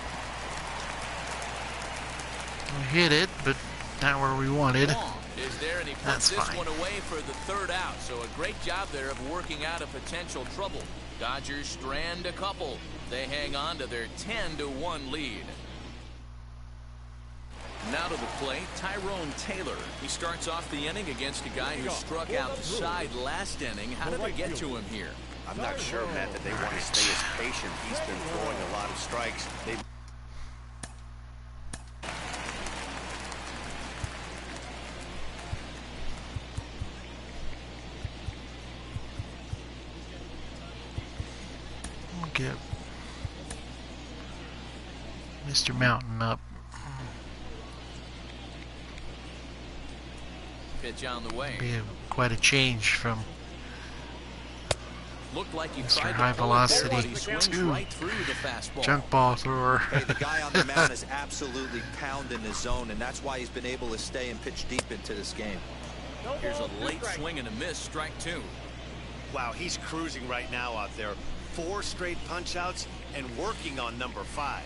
We hit it, but not where we wanted. Is there, and he puts this one away for the 3rd out. So a great job there of working out a potential trouble. Dodgers strand a couple. They hang on to their 10-1 lead. Now to the plate, Tyrone Taylor. He starts off the inning against a guy who struck out the side last inning. How did they get to him here? I'm not sure, Matt, that they want to stay as patient. He's been throwing a lot of strikes. We'll get Mr. Mountain up. Pitch on the way. Be quite a change from looked like he Mr. tried High Velocity to right through the fastball. Junk ball thrower. Hey, the guy on the mound is absolutely pounding his zone, and that's why he's been able to stay and pitch deep into this game. Here's a late swing and a miss, strike 2. Wow, he's cruising right now out there. 4 straight punch-outs and working on number 5.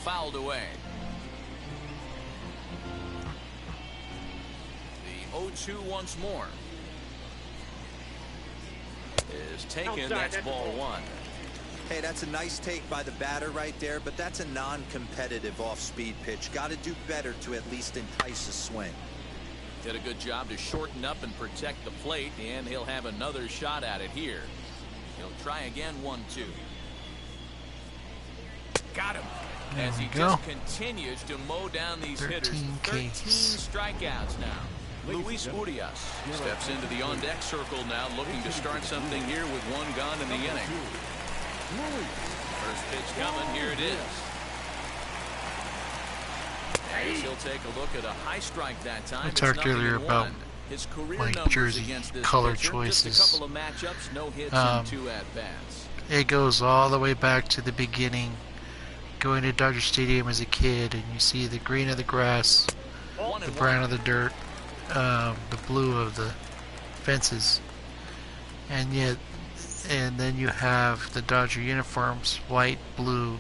Fouled away. The 0-2 once more. Is taken. That's ball 1. Hey, that's a nice take by the batter right there, but that's a non-competitive off-speed pitch. Got to do better to at least entice a swing. Did a good job to shorten up and protect the plate, and he'll have another shot at it here. He'll try again. 1-2. Got him. As he just continues to mow down these hitters. 13 strikeouts now. Luis Urias steps into the on-deck circle now, looking to start something here with 1 gone in the inning. First pitch coming. Here it is. As he'll take a look at a high strike that time. I talked earlier about his career my jersey color choices. Just a couple of matchups, no hits and 2 at-bats. It goes all the way back to the beginning going to Dodger Stadium as a kid and you see the green of the grass, the brown of the dirt, the blue of the fences, and then you have the Dodger uniforms, white, blue,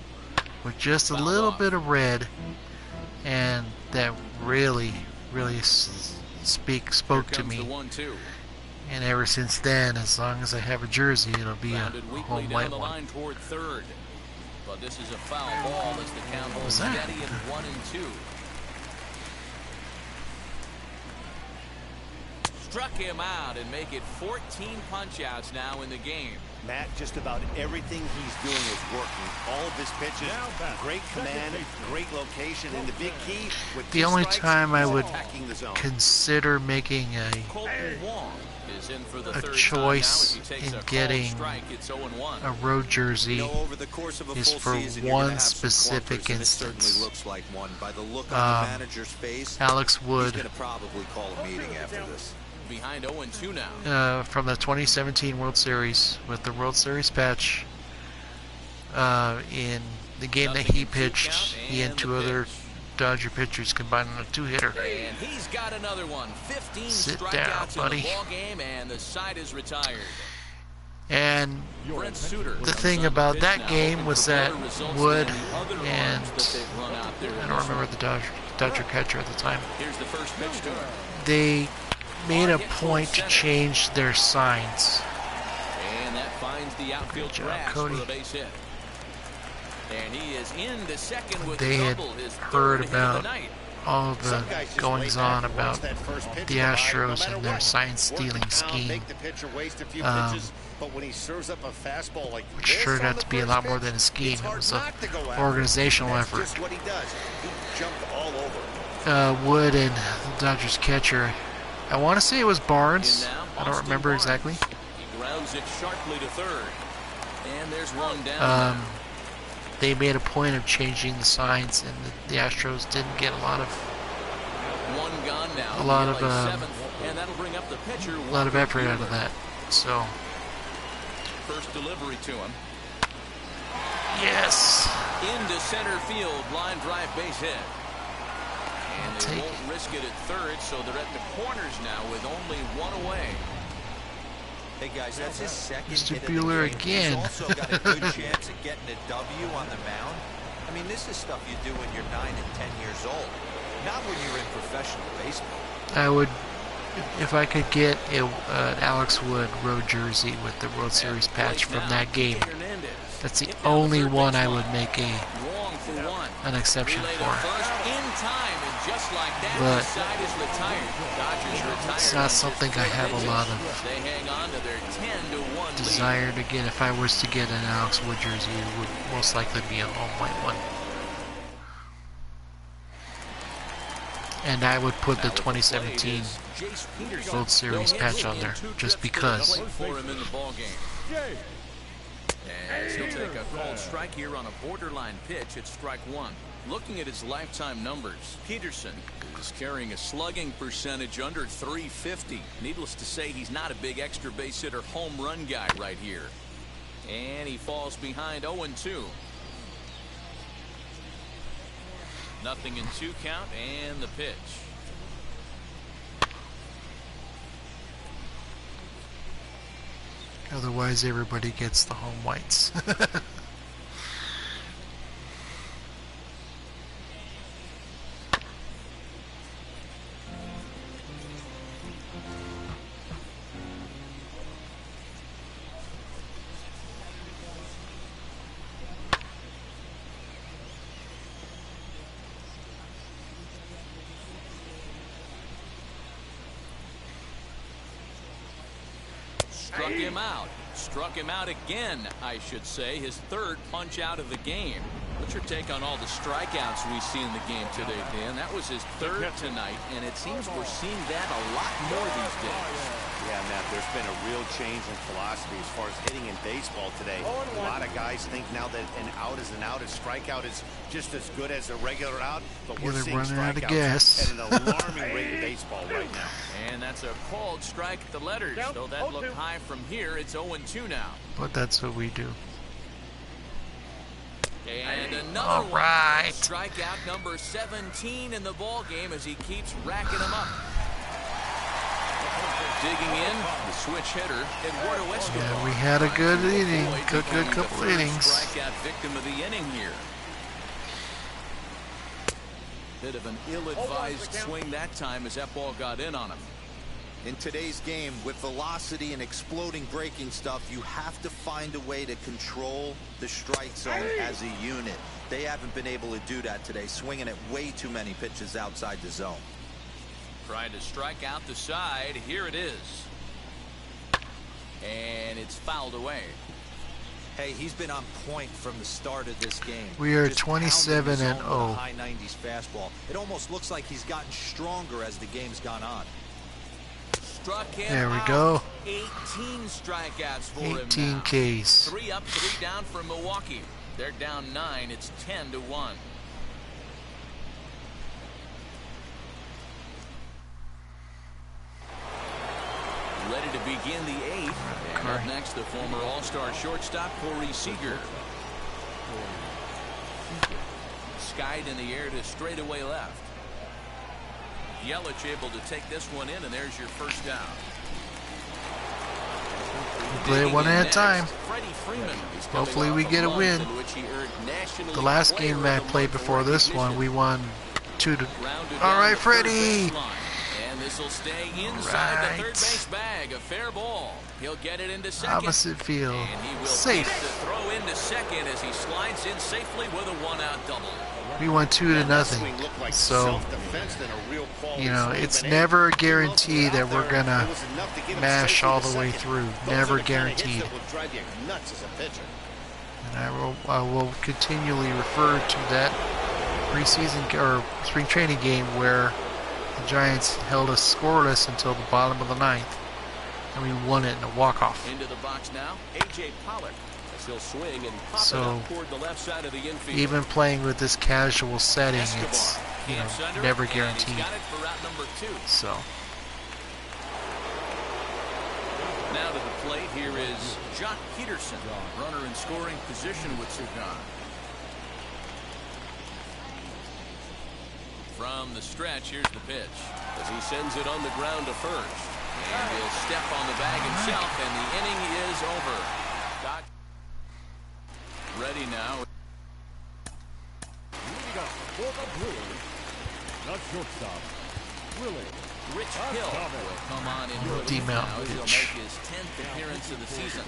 with just a little bit of red, and that really spoke to me. And ever since then, as long as I have a jersey, it'll be a home white one. Toward third. But this is a foul ball as the count holds steady at 1-2. Struck him out and make it 14 punch-outs now in the game. Matt, just about everything he's doing is working. All of his pitches, great command, great location, and the big key with the only strikes, time I would attacking the zone. consider making a choice in getting a road jersey is for one specific instance. Alex Wood, behind 0-2 now. From the 2017 World Series with the World Series patch. In the game that he pitched, he and two other Dodger pitchers combined on a two-hitter. And he's got another one. 15 Sit down, strikeouts buddy. in the ball game, and the side is retired. And the thing about that game was that Wood and I don't remember the Dodger catcher at the time. Here's the first pitch to him. They made a point to change their signs. And that finds the outfield grass for a base hit. And he is into second with They had double, his heard third hit of the about night. all the goings on about the Astros and their sign stealing scheme, which turned out to be a lot more than a scheme. It was an organizational effort. Wood and the Dodgers catcher, I want to say it was Barnes. I don't remember exactly. He grounds it sharply to third. And there's one down. They made a point of changing the signs, and the Astros didn't get a lot of effort out of that. So first delivery to him. Yes. Into center field, line drive base hit. And they won't risk it at third, so they're at the corners now with only one away. Hey guys, that's his second Mr. hit Bueller of the game. again. He's also got a good chance at getting a W on the mound. I mean, this is stuff you do when you're 9 and 10 years old, not when you're in professional baseball. I would, if I could get an Alex Wood road jersey with the World Series patch from that game. That's the only one I would make an exception for. But it's not something I have a lot of desire to get. If I was to get an Alex Wood jersey, it would most likely be a home white one. And I would put the 2017 World Series patch on there, just because. As he'll take a called strike here on a borderline pitch at strike one. Looking at his lifetime numbers, Peterson is carrying a slugging percentage under 350. Needless to say, he's not a big extra base hitter home run guy right here. And he falls behind 0-2. Nothing in 2 count, and the pitch. Otherwise, everybody gets the home whites. Struck him out again, I should say. His third punch out of the game. What's your take on all the strikeouts we see in the game today, Dan? That was his third tonight, and it seems we're seeing that a lot more these days. Yeah, Matt, there's been a real change in philosophy as far as hitting in baseball today. A lot of guys think now that an out is an out, a strikeout is just as good as a regular out, but we're seeing strikeouts at an alarming rate in baseball right now. And that's a called strike at the letters, though that looked high from here. It's 0-2 now. But that's what we do. And another All right. one. Strikeout number 17 in the ball game as he keeps racking them up. Digging in, the switch hitter, Eduardo Escobar. Yeah, we had a good inning, good couple innings. Strikeout victim of the inning here. Bit of an ill-advised swing that time as that ball got in on him. In today's game, with velocity and exploding breaking stuff, you have to find a way to control the strike zone as a unit. They haven't been able to do that today, swinging at way too many pitches outside the zone. Trying to strike out the side. Here it is. And it's fouled away. Hey, he's been on point from the start of this game. We are Just 27 and pounding the zone with 0. a high 90s fastball. It almost looks like he's gotten stronger as the game's gone on. Struck him There we out. go. 18 strikeouts for him 18 now. Ks. 3 up, 3 down for Milwaukee. They're down 9. It's 10-1. Ready to begin the 8th. And up next, the former All-Star shortstop, Corey Seager. Skied in the air to straightaway left. Yelich able to take this one in, and there's your first down. We play it one at a time. Freddie Freeman is Hopefully we coming get a off a win. month in which he earned National The last Player game of I the played Month before this recognition. one, we won 2-2. Rounded All down right, the third Freddie. baseline. And this will stay inside the third Right. base bag. A fair ball. He'll get it into second. Opposite field. And he will Safe. get the throw into second as he slides in safely with a one-out double. We won 2-0. So, you know, it's never a guarantee that we're gonna mash all the way through. Never guaranteed. And I will continually refer to that preseason or spring training game where the Giants held us scoreless until the bottom of the 9th, and we won it in a walk-off. Into the box now, A.J. Pollock. As he'll swing and pop So, it up toward the left side of the infield. Even playing with this casual setting, it's never And guaranteed. he's got it for route number 2. So, Now to the plate, here is Jock Peterson, runner in scoring position with Sugan. From the stretch, here's the pitch. As he sends it on the ground to first. And he'll step on the bag himself, and the inning is over. Doc ready now. Leading up for the Brewers, the shortstop, Willie. Rich Hill will come on in relief D-mount now. He'll pitch. make his 10th appearance of the season.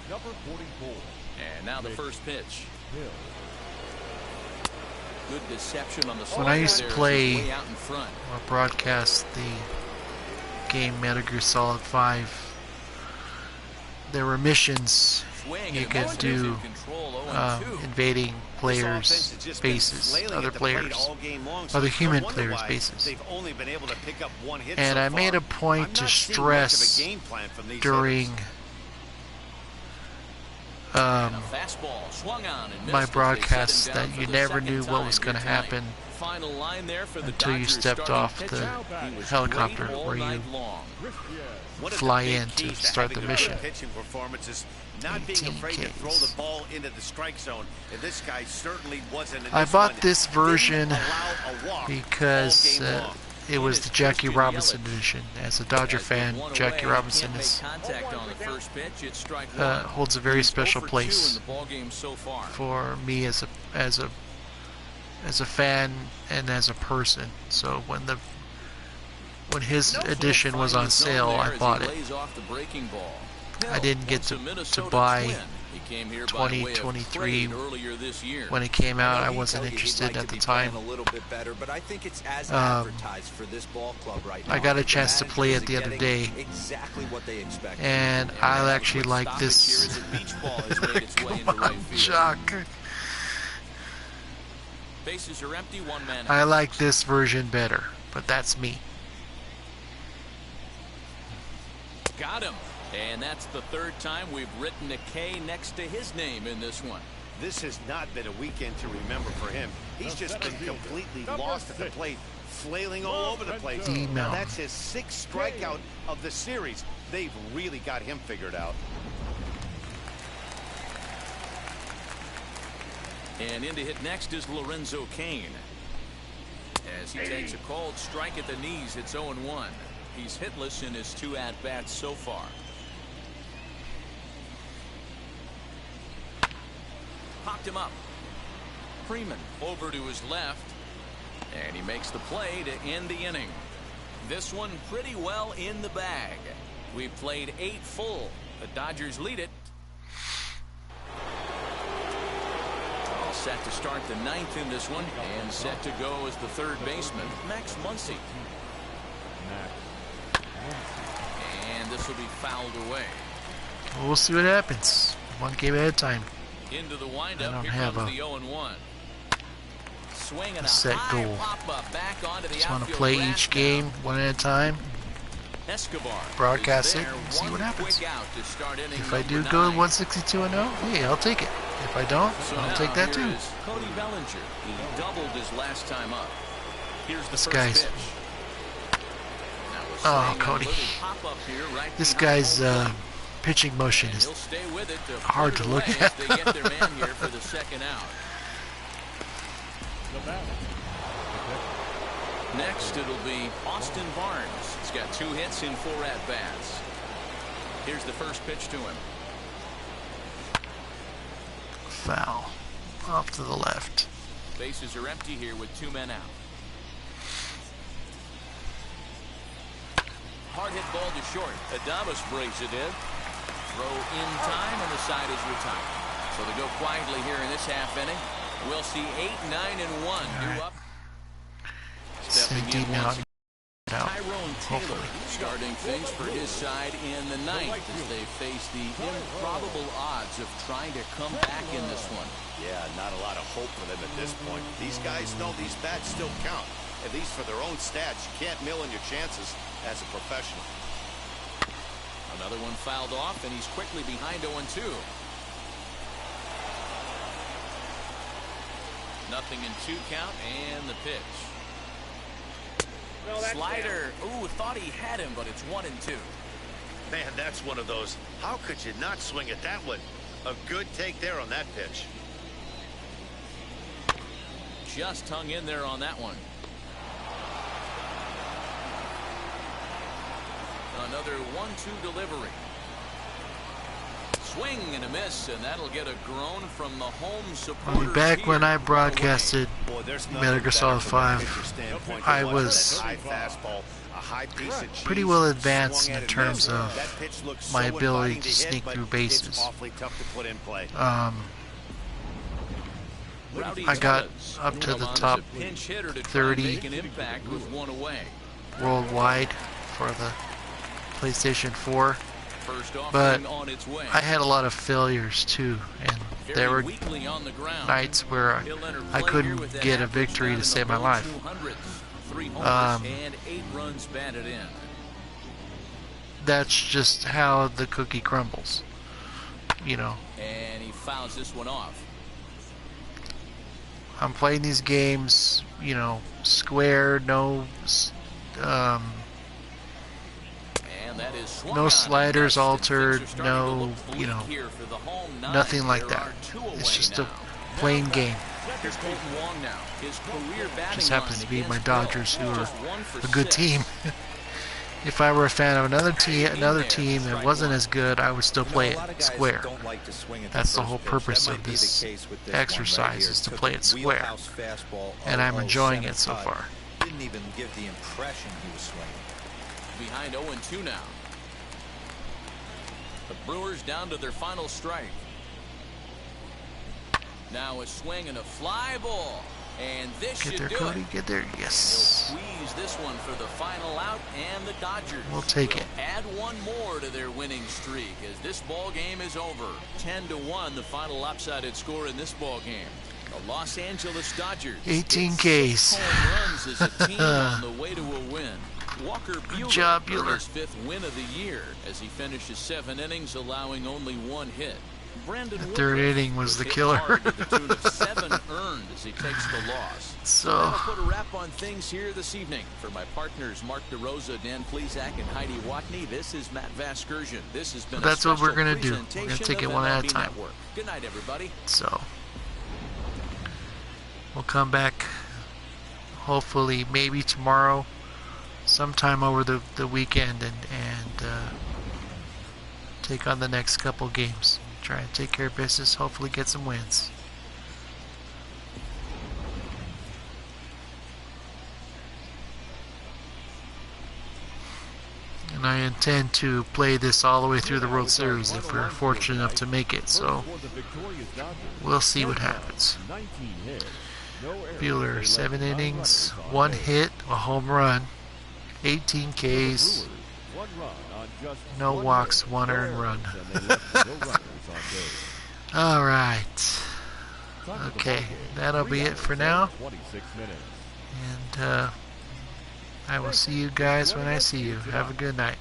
Number 44, And now the first pitch. Hill. Good deception on the When I used to slider play- as he's way out in front. or broadcast the game Metal Gear Solid 5, there were missions Swing you and a could miss. do In control, 0-2. invading players' bases, other players, other human players' bases. And I made a point to stress during And a fastball swung on and missed my as they broadcasts set him down that for you the never second knew what time was going to here tonight. happen Final line there for the until you Dodgers stepped starting off pitcher. the He was helicopter great all where you night long. fly in to start the mission. Pitching performances, not being 18 afraid to Ks. throw the ball into the strike zone. And this guy certainly wasn't. I bought this version Didn't allow a walk because all game long. it was the Jackie Robinson edition. As a Dodger As fan, with one Jackie away, Robinson can't is make contact on the first pitch. It's strike one. holds a very He's special 0 for 2 place in the ball game so far. for me as a fan and as a person. So when his edition was on sale, I bought it. I didn't get to buy 2023 when it came out. I wasn't interested at the time. A little bit better, but I think it's as advertised for this ball club right now. I got a chance to play it the other day, Exactly what they expected. and I actually like this. Chuck. Bases are empty, one man. I like this version better, but that's me. Got him. And that's the third time we've written a K next to his name in this one. This has not been a weekend to remember for him. He's just been completely lost at the plate, flailing all over the place. Now that's his 6th strikeout of the series. They've really got him figured out. And in to hit next is Lorenzo Cain. As he takes a cold strike at the knees, it's 0-1. He's hitless in his 2 at-bats so far. Popped him up. Freeman over to his left. And he makes the play to end the inning. This one pretty well in the bag. We've played 8 full. The Dodgers lead it. All set to start the 9th in this one. And set to go as the 3rd baseman, Max Muncy. And this will be fouled away. We'll see what happens. 1 game at a time. Into the I windup. don't Here have comes a the 0-1. Swinging a set high goal. pop-up back onto the Just want to outfield play grass each now. game 1 at a time. Escobar Broadcast is it, there, see what one happens. quick out to start inning If I do number go 9. 162-0, hey, I'll take it. If I don't, So I'll now take that here too. is Cody Bellinger. He doubled his last time up. Here's the This first guy's- pitch. Now a Oh, swing and a Cody. little pop-up here right This behind guy's home plate. pitching motion And is he'll stay with it to hard put to it look away at. as they get their man here for the 2nd out. The batter. Next, it'll be Austin Barnes. He's got 2 hits in 4 at-bats. Here's the first pitch to him. foul. Off to the left. Bases are empty here with 2 men out. Hard hit ball to short. Adames brings it in. Throw in time, and the side is retired. So they go quietly here in this half inning. We'll see 8, 9, and 1 due up. Stepping Send in Dean out. once. Out. Tyrone Taylor starting things for his side in the 9th as they face the improbable odds of trying to come back in this one. Yeah, not a lot of hope for them at this point. These guys know these bats still count, at least for their own stats. You can't mill in your chances as a professional. Another one fouled off, and he's quickly behind 0-2. Nothing in 2 count, and the pitch. No, that's Slider. Ooh, thought he had him, but it's 1-2. Man, that's one of those. How could you not swing at that one? A good take there on that pitch. Just hung in there on that one. Another 1-2 delivery. Swing and a miss, and that'll get a groan from the home supporters. Back when I broadcasted Boy, there's nothing Metal Gear better Solid from a 5, pitcher's standpoint I than was watching that high fastball, a high piece of pretty cheese well advanced swung in at terms him. of That pitch looks my so ability inviting to hit, sneak but through it's bases. awfully tough to put in play. Rowdy I got Tellez up to the come on as top a pinch hitter to try and 30 make an impact with 1 away. worldwide for the PlayStation 4, First but offering on its way. I had a lot of failures too, and Very there were weakly on the ground. nights where He'll enter I play here couldn't with an get a average victory down to in save the my low life. 200s. 3 homers and 8 runs batted in. That's just how the cookie crumbles, you know. And he fouls this one off. I'm playing these games, you know, square, no And that is swung no on. sliders And altered, things are starting to no, look bleak you know, here for the home 9. nothing like There that. are 2 It's away just now. a plain game. Here's Colton Wong now. His career batting Just happens line to be my against Bell, Dodgers, who are just 1 for a good 6. team. If I were a fan of another team that wasn't as good, I would still play it square. That's the whole purpose of this exercise, is to play it square. And I'm enjoying it so far. Didn't even give the impression he was swinging. Behind 0-2 now. The Brewers down to their final strike. Now a swing and a fly ball. And this Get should there, do Cody, it. get there, He'll yes. squeeze this one for the final out, and the Dodgers We'll take it. add 1 more to their winning streak as this ball game is over. 10-1, the final lopsided score in this ball game. The Los Angeles Dodgers 18 get Ks. 6 home runs as a team on the way to a win. Walker Buehler job, earned Buehler. his 5th win of the year as he finishes 7 innings, allowing only 1 hit. Brandon The third Woodruff inning was the hit killer. hard to the tune of 7 earned as he takes the loss. So That'll put a wrap on things here this evening. For my partners Mark DeRosa, Dan Plesac, and Heidi Watney, this is Matt Vasgersian. This has been that's a what we're special gonna do. We're gonna presentation take it of one at a MLB time. Network. Good night, everybody. So We'll come back hopefully maybe tomorrow, sometime over the weekend, and take on the next couple games. Try and take care of business, hopefully get some wins. And I intend to play this all the way through the World Series if we're fortunate enough to make it, so we'll see what happens. Buehler, 7 innings, 1 hit, a home run, 18 Ks, no walks, 1 earned run. Alright. Okay, that'll be it for now. And I will see you guys when I see you. Have a good night.